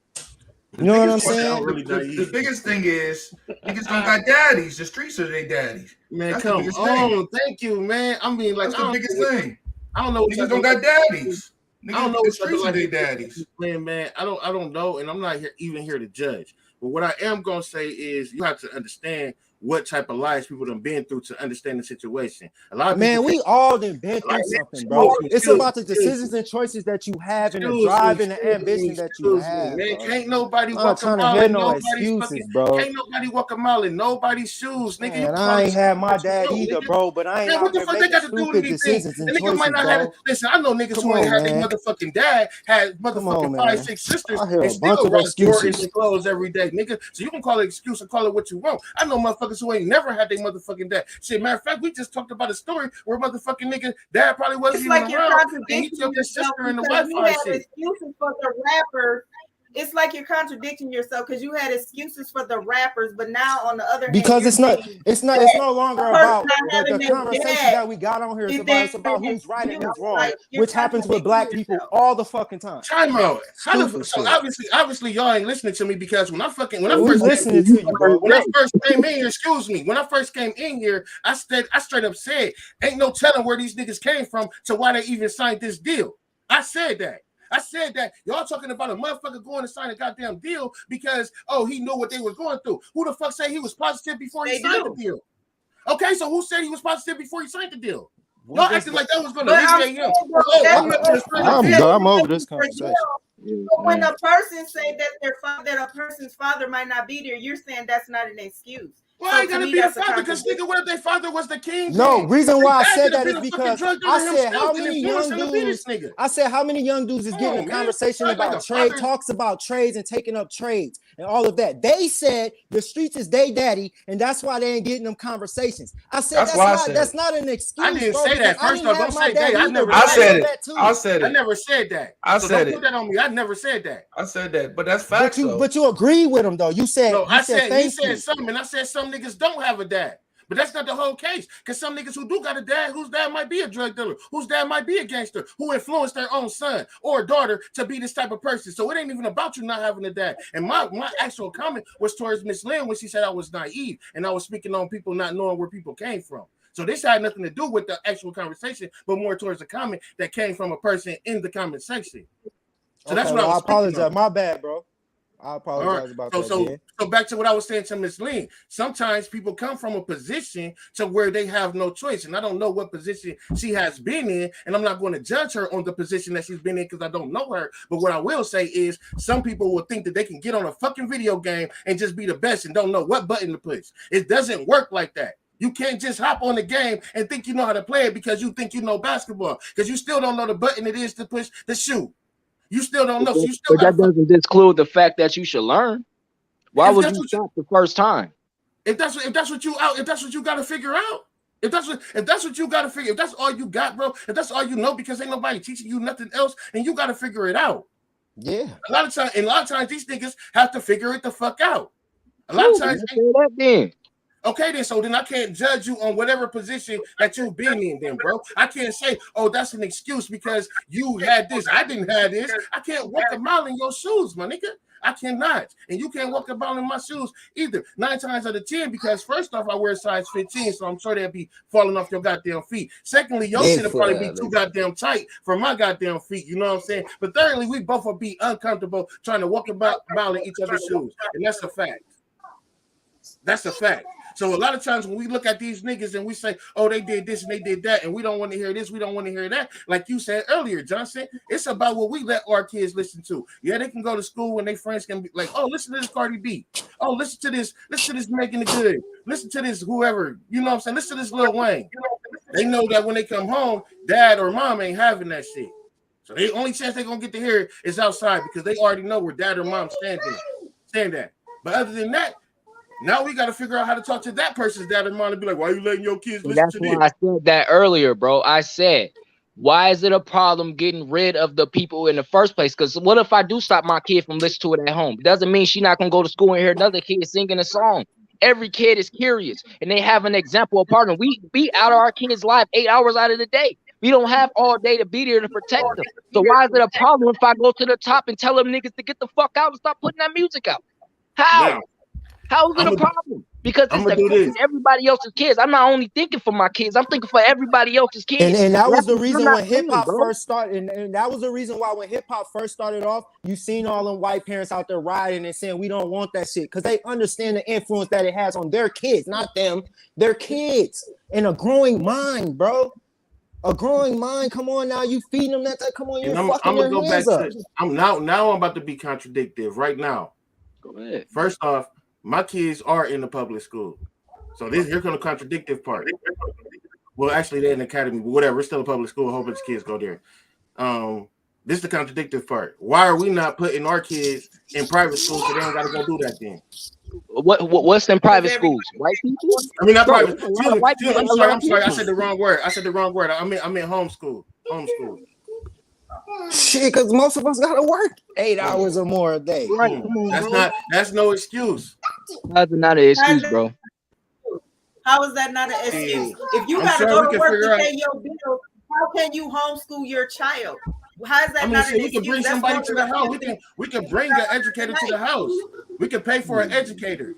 you know what I'm saying. The biggest thing is niggas don't got daddies. The streets are their daddies. Man, that's come on, thank you, man. I mean, like, that's the biggest thing. I don't know. Niggas don't got daddies. I don't know what streets are their daddies. Man, I don't know, and I'm not even here to judge. But what I am gonna say is you have to understand what type of lives people have been through to understand the situation. A lot of we all done been through something, bro. It's about the decisions and choices that you have and the drive and the ambition that you have. Man, can't nobody walk a mile in Can't nobody walk a mile in nobody's shoes, nigga. Man, I ain't had my dad either, bro. But I ain't out here making stupid decisions and choices, might not have. Listen, I know niggas who ain't had their motherfucking dad had motherfucking 5-6 sisters and still rock Jordans and clothes every day, nigga. So you can call it excuse or call it what you want. I know motherfuckers who ain't never had their motherfucking dad. Shit, matter of fact, we just talked about a story where motherfucking nigga dad probably wasn't even around. And he took his sister in the Wi-Fi shit. Excuses for the rappers. It's like you're contradicting yourself because you had excuses for the rappers, but now on the other hand, because it's no longer about the conversation that we got on here. It's about who's right and who's wrong, which happens with black people all the fucking time. Time out. So obviously y'all ain't listening to me because when I first came in here, I straight up said, ain't no telling where these niggas came from to why they even signed this deal. I said that y'all talking about a motherfucker going to sign a goddamn deal because he knew what they were going through. Who the fuck said he was positive before he signed the deal? Okay, so who said he was positive before he signed the deal? Y'all acting like that was going to alleviate him. I'm over this conversation. When a person say that a person's father might not be there, you're saying that's not an excuse. Why ain't gotta be the father? Because nigga, what if their father was the king? No, reason why I said that is because I said how many young dudes is getting a conversation about trade, talks about trades and taking up trades and all of that. They said the streets is they daddy, and that's why they ain't getting them conversations. I said that's not an excuse. I didn't say that. First off, don't say they. I never said that. I said it. Put that on me. I never said that. I said that, but that's facts. But you agree with him though. You said he said something, and I said some niggas don't have a dad. But that's not the whole case. Because some niggas who do got a dad, whose dad might be a drug dealer, whose dad might be a gangster, who influenced their own son or daughter to be this type of person. So it ain't even about you not having a dad. And my actual comment was towards Miss Lynn when she said I was naive and I was speaking on people not knowing where people came from. So this had nothing to do with the actual conversation, but more towards the comment that came from a person in the comment section. So that's what I apologize. My bad, bro. I apologize about that. So back to what I was saying to Miss Lynn. Sometimes people come from a position to where they have no choice. And I don't know what position she has been in. And I'm not going to judge her on the position that she's been in because I don't know her. But what I will say is some people will think that they can get on a fucking video game and just be the best and don't know what button to push. It doesn't work like that. You can't just hop on the game and think you know how to play it because you think you know basketball. Because you still don't know the button it is to push the shoe. You still don't know. But that doesn't disclude the fact that you should learn. Why would you stop the first time? If that's what you got to figure out. If that's what you got to figure. If that's all you got, bro. If that's all you know, because ain't nobody teaching you nothing else, and you got to figure it out. Yeah. A lot of times, these niggas have to figure it the fuck out. A lot of times. Okay, then so then I can't judge you on whatever position that you've been in, then, bro. I can't say, oh, that's an excuse because you had this. I didn't have this. I can't walk a mile in your shoes, my nigga. I cannot. And you can't walk a mile in my shoes either. 9 times out of 10, because first off, I wear size 15, so I'm sure they'll be falling off your goddamn feet. Secondly, your shit will probably be too goddamn tight for my goddamn feet. You know what I'm saying? But thirdly, we both will be uncomfortable trying to walk a mile in each other's shoes. And that's a fact. That's a fact. So a lot of times when we look at these niggas and we say, oh, they did this and they did that, and we don't want to hear this, we don't want to hear that. Like you said earlier, Johnson, it's about what we let our kids listen to. Yeah, they can go to school and their friends can be like, oh, listen to this Cardi B. Oh, listen to this Making It Good. Listen to this whoever, you know what I'm saying? Listen to this Lil Wayne. They know that when they come home, dad or mom ain't having that shit. So the only chance they're gonna get to hear it is outside because they already know where dad or mom stand at. But other than that, now we got to figure out how to talk to that person's dad or mom and be like, why are you letting your kids listen to this? That's why I said that earlier, bro. I said, why is it a problem getting rid of the people in the first place? Because what if I do stop my kid from listening to it at home? It doesn't mean she's not gonna go to school and hear another kid singing a song. Every kid is curious and they have an example of partner. We be out of our kids' life 8 hours out of the day. We don't have all day to be there to protect them. So why is it a problem if I go to the top and tell them niggas to get the fuck out and stop putting that music out? How? Now, How is it a problem? Because it's affecting everybody else's kids. I'm not only thinking for my kids, I'm thinking for everybody else's kids. And that was the reason when hip hop first started, and that was the reason why when hip hop first started off, you seen all them white parents out there rioting and saying we don't want that shit because they understand the influence that it has on their kids, not them, their kids, and a growing mind, bro. A growing mind. Come on now, you feeding them that. Come on, you're fucking I'm gonna go back up. to. I'm about to be contradictive right now. Go ahead. First off, my kids are in the public school, so here comes the contradictive part. Well, actually, they're in the academy, but whatever. It's still a public school. A whole bunch of kids go there. This is the contradictive part. Why are we not putting our kids in private schools so they don't got to go do that then? What's in private schools? White people? I mean, not private. I'm sorry. I said the wrong word. I meant homeschool. Homeschool. Shit, because most of us gotta work 8 hours or more a day. Right. That's no excuse. That's not an excuse, bro. How is that not an excuse? If you gotta go to work to pay your bills, how can you homeschool your child? How is that not an excuse? We can bring somebody to the house. We can bring an educator to the house. We can pay for an educator.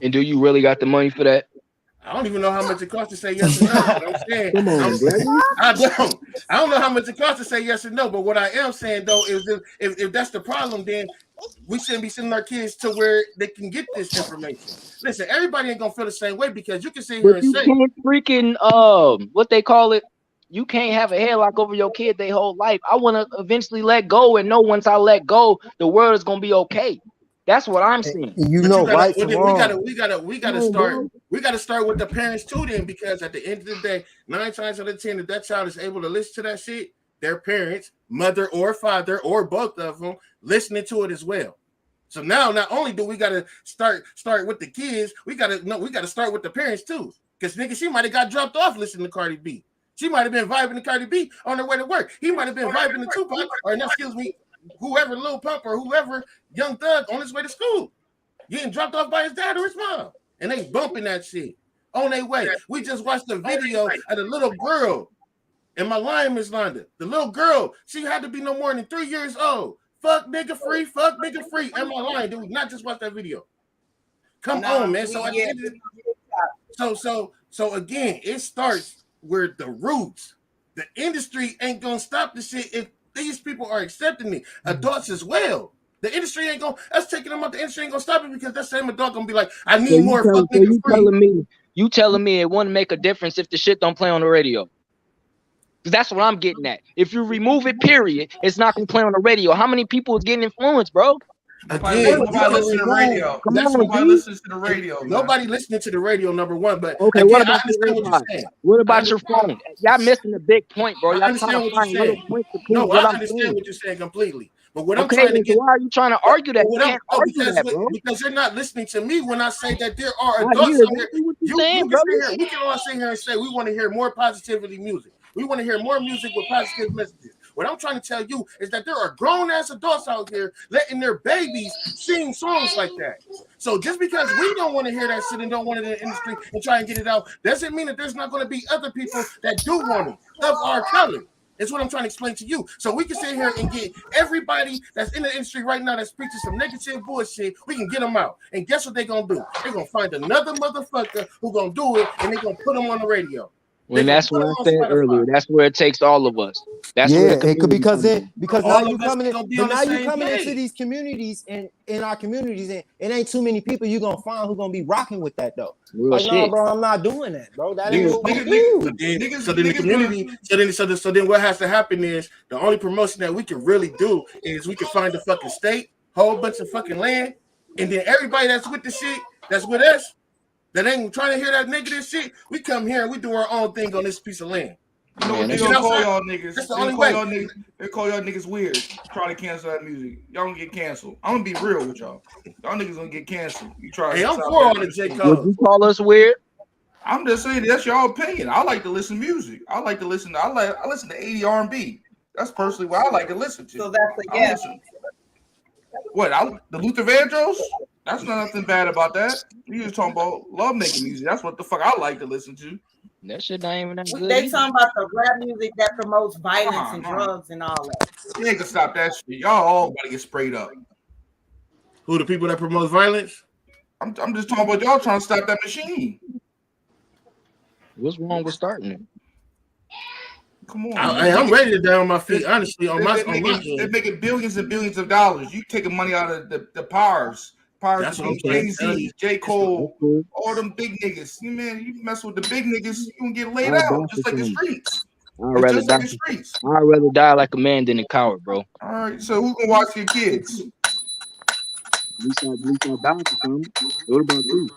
And do you really got the money for that? I don't even know how much it costs to say yes or no. I'm saying, I don't know how much it costs to say yes or no. But what I am saying though is, if that's the problem, then we shouldn't be sending our kids to where they can get this information. Listen, everybody ain't gonna feel the same way because you can sit here and say, can't freaking what they call it. You can't have a headlock over your kid their whole life. I want to eventually let go and know once I let go, the world is gonna be okay. That's what I'm saying. We gotta start with the parents too, then, because at the end of the day, 9 times out of 10, if that child is able to listen to that shit, their parents, mother or father, or both of them, listening to it as well. So now, not only do we gotta start with the kids, we gotta start with the parents too. Because nigga, she might have got dropped off listening to Cardi B. She might have been vibing to Cardi B on her way to work. He might have been vibing to Tupac, or no, excuse me, whoever, Lil Pump or whoever, Young Thug on his way to school, getting dropped off by his dad or his mom, and they bumping that shit on their way. We just watched the video of the little girl, and my line, Miss Londa, the little girl, she had to be no more than 3 years old. Fuck nigga free. Am I lying? Did we not just watch that video? Come on, man. So again, it starts where the roots. The industry ain't gonna stop the shit if these people are accepting it. Adults as well. The industry ain't gonna. Us taking them out. The industry ain't gonna stop it because that same adult gonna be like, I need more. You telling me it wouldn't make a difference if the shit don't play on the radio? Because that's what I'm getting at. If you remove it, period, it's not gonna play on the radio. How many people is getting influenced, bro? Nobody listens to the radio. Nobody listens to the radio. Nobody listening to the radio, number one. But okay, again, what about what about your phone? Y'all missing a big point, bro. I understand what you're saying. No, I understand what you're saying completely. But what I'm trying to get, why are you trying to argue that? Because you're not listening to me when I say that there are adults out there. We can all sit here and say we want to hear more positivity music. We want to hear more music with positive messages. What I'm trying to tell you is that there are grown-ass adults out here letting their babies sing songs like that. So just because we don't want to hear that shit and don't want it in the industry and try and get it out, doesn't mean that there's not going to be other people that do want it of our color. It's what I'm trying to explain to you. So we can sit here and get everybody that's in the industry right now that's preaching some negative bullshit. We can get them out. And guess what they're going to do? They're going to find another motherfucker who's going to do it, and they're going to put them on the radio. And that's what I said earlier. That's where it takes all of us. That's where Yeah, it could because now All you of us coming in, gonna be but on the now you same coming into page. these communities and in our communities, and it ain't too many people you gonna find who gonna be rocking with that though. real Like, no, shit. bro, I'm not doing that, bro. That ain't Niggas, what we niggas, do. niggas, So then the niggas community, so then what has to happen is the only promotion that we can really do is we can find a fucking state, whole bunch of fucking land, and then everybody that's with the shit, that's with us, that ain't trying to hear that negative shit, we come here and we do our own thing on this piece of land. You know what Man, they that's gonna call outside. y'all niggas? That's the They only call way. y'all niggas. They call y'all niggas weird. Trying to cancel that music. Y'all gonna get canceled. I'm gonna be real with y'all. Y'all niggas gonna get canceled. You try. Hey, to I'm stop for that all the music. J. would Cole. you call us weird? I'm just saying that's y'all opinion. I like to listen to music. I like to listen. I listen to 80 R&B. That's personally what I like to listen to. So that's a I yes. listen. The Luther Vandross? That's not nothing bad about that. You just talking about love making music. That's what the fuck I like to listen to. That shit not even that good. They either. talking about the rap music that promotes violence Nah, and nah. drugs and all that. You ain't gonna stop that shit. Y'all all gotta get sprayed up. Who the people that promote violence? I'm just talking about y'all trying to stop that machine. What's wrong with starting it? Come on, I'm ready to down my feet, honestly. They're making billions and billions of dollars. You taking money out of the powers. That's what I'm trying to tell Jay-Z, you. J. Cole, Cool. all them big niggas. You mess with the big niggas, you gonna get laid I'll out, die just for like the some. streets. I'd It's rather just die. like the streets. I'd rather die like a man than a coward, bro. All right, so who gonna watch your kids? At least I died for something. What about you?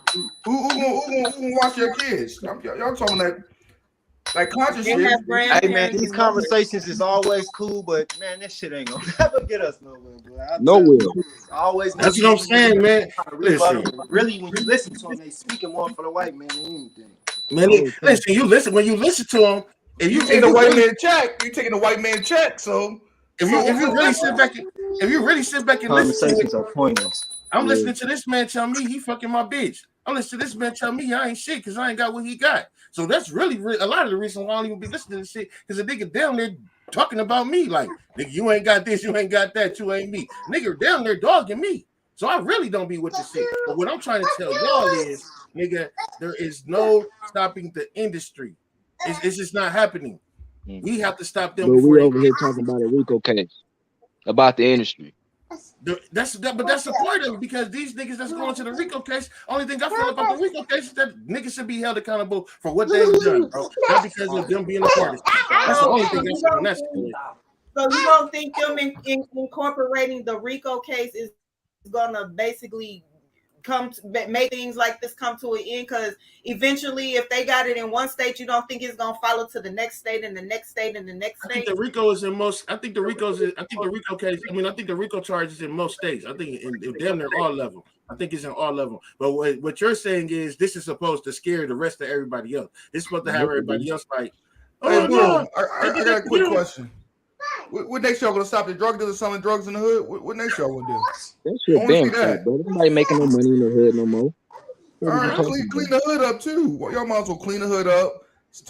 Who gonna watch your kids? Y'all talking that conscious They shit. have Hey man, grandparents these and mothers. conversations is always cool, but man, this shit ain't gonna never get us nowhere, bro. I tell Nowhere. you, it's always That's what I'm saying, man. Listen, Really, when you listen to them, they speaking more for the white man than anything. man. Listen. When you listen to them, if You you taking a white man check. You taking a white man check. So if you really sit back and listen to it, Conversations are pointless. I'm listening to this man tell me he fucking my bitch. I'm listening to this man tell me I ain't shit because I ain't got what he got. So that's really a lot of the reason why I don't even be listening to this shit, because the nigga down there talking about me like, nigga, you ain't got this, you ain't got that, you ain't me. Nigga down there dogging me. So I really don't be with the shit. But what I'm trying to tell y'all is, nigga, there is no stopping the industry. It's just not happening. We have to stop them But before we they over here talking about a Rico case, about the industry. but that's the part of it, because these niggas that's going to the Rico case, only thing I feel about the Rico case is that niggas should be held accountable for what they've done, bro. Not because of them being a part of it. That's the only thing I say on that shit. So you don't think them incorporating the Rico case is gonna basically make things like this come to an end? Because eventually, if they got it in one state, you don't think it's gonna follow to the next state and the next state and the next I state? think the Rico is in most. I think the Rico case. I mean, I think the Rico charge is in most states. I think in damn near all level. I think it's in all level. But what you're saying is this is supposed to scare the rest of everybody else. It's supposed to have everybody else like, Hey, oh bro, no. I got a quick question. What next y'all gonna stop the drug dealers selling drugs in the hood? What next y'all gonna do? That shit been cut, bro. Nobody making no money in the hood no more. All right, clean the hood up too. Well, y'all might as well clean the hood up.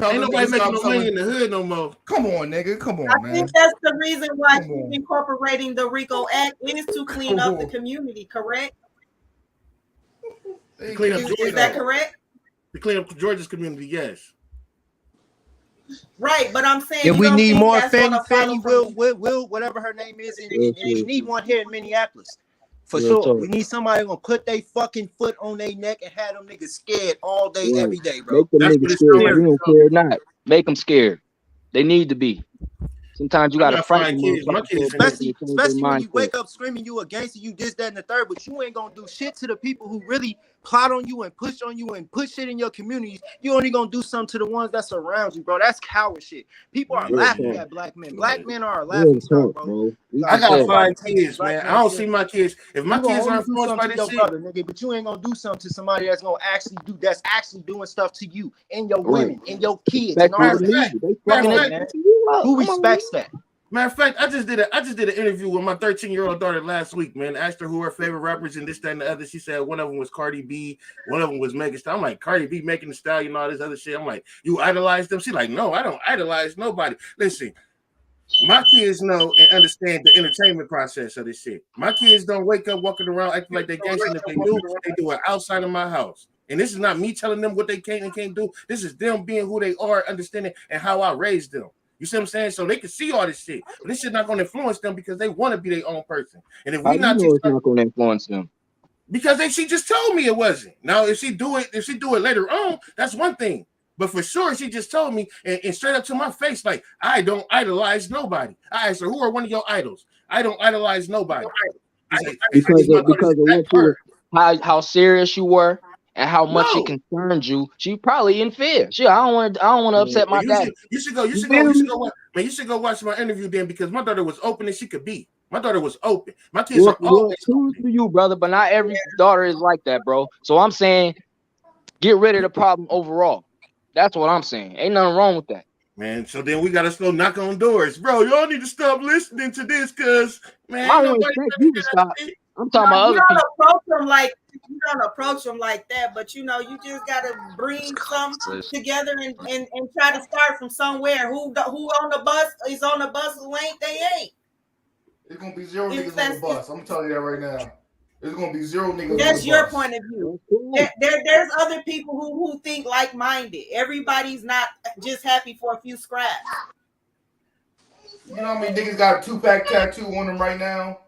Ain't nobody making no money in the hood no more. Come on, nigga. Come on, I man. think that's the reason why he's incorporating the Rico Act is to clean up the community, correct? To clean up Is that correct? To clean up Georgia's community, yes. Right, but I'm saying If we need more Fanny Will, whatever her name is, and you need one here in Minneapolis. For sure. We need somebody gonna put their fucking foot on their neck and have them niggas scared all day, every day, bro. Make them niggas scared. You don't care or not. Make them scared. They need to be. Sometimes you gotta frighten them. Especially when you wake up screaming you a gangster, you this, that, and the third, but you ain't gonna do shit to the people who really plot on you and push shit in your communities. You only gonna do something to the ones that surround you, bro. That's coward shit. People are laughing at black men. Black men are a laughing stock, bro. I got 5 kids, man. I don't see my kids. If my kids are influenced by this shit, brother, nigga, but you ain't gonna do something to somebody that's actually doing stuff to you and your women and your kids and all that. Who respects that? Matter of fact, I just did an interview with my 13-year-old daughter last week, man. I asked her who her favorite rappers and this, that, and the other. She said one of them was Cardi B, one of them was Megan Thee Stallion. I'm like, Cardi B, Megan Thee Stallion, all this other shit. I'm like, you idolize them? She's like, no, I don't idolize nobody. Listen, My kids know and understand the entertainment process of this shit. My kids don't wake up walking around acting like they gangster. If they do it outside of my house. And this is not me telling them what they can and can't do. This is them being who they are, understanding and how I raised them. You see what I'm saying? So they can see all this shit, but this shit not going to influence them because they want to be their own person. And if How we you not know it's not going to influence them? because she just told me it wasn't. Now, if she do it later on, that's one thing. But for sure, she just told me and straight up to my face, like, I don't idolize nobody. I asked her, who are one of your idols? I don't idolize nobody. Because of how serious you were and how much it concerned you, she probably in fear. I don't want to upset my daddy. You should go watch my interview then, because my daughter was open as she could be. My daughter was open. My kids are always open to you, brother, but not every daughter is like that, bro. So I'm saying, get rid of the problem overall. That's what I'm saying. Ain't nothing wrong with that. Man, so then we gotta go knock on doors, bro. Y'all need to stop listening to this, cause man, I don't expect you to stop. I'm talking about other people. You don't approach them like that, but you know, you just gotta bring some together and try to start from somewhere. Who on the bus is on the bus? Who ain't? They ain't. It's gonna be zero niggas on the bus. I'm telling you that right now. There's gonna be zero niggas. That's your point of view. There's other people who think like-minded. Everybody's not just happy for a few scraps. You know how many niggas got a 2-pack tattoo on them right now?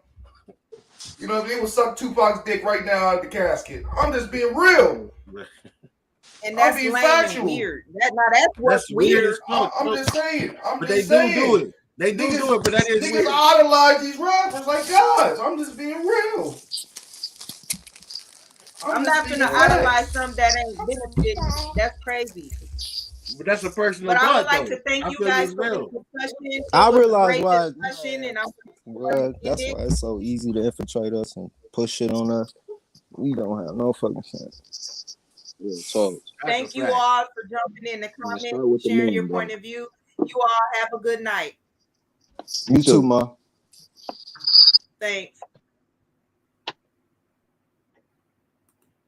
You know, if they would suck Tupac's dick right now out of the casket. I'm just being real. And that's lame and weird. That's weird. I'm just saying. But they do it. They do it, but that is niggas idolize these rappers like gods. I'm just being real. I'm not gonna idolize some that ain't benefiting. That's crazy. But that's a personal. But I would like to thank you guys for the discussion. I realize why. That's why it's so easy to infiltrate us and push shit on us. We don't have no fucking sense. So thank you all for jumping in the comments, sharing your point of view. You all have a good night. You too, Ma. Thanks.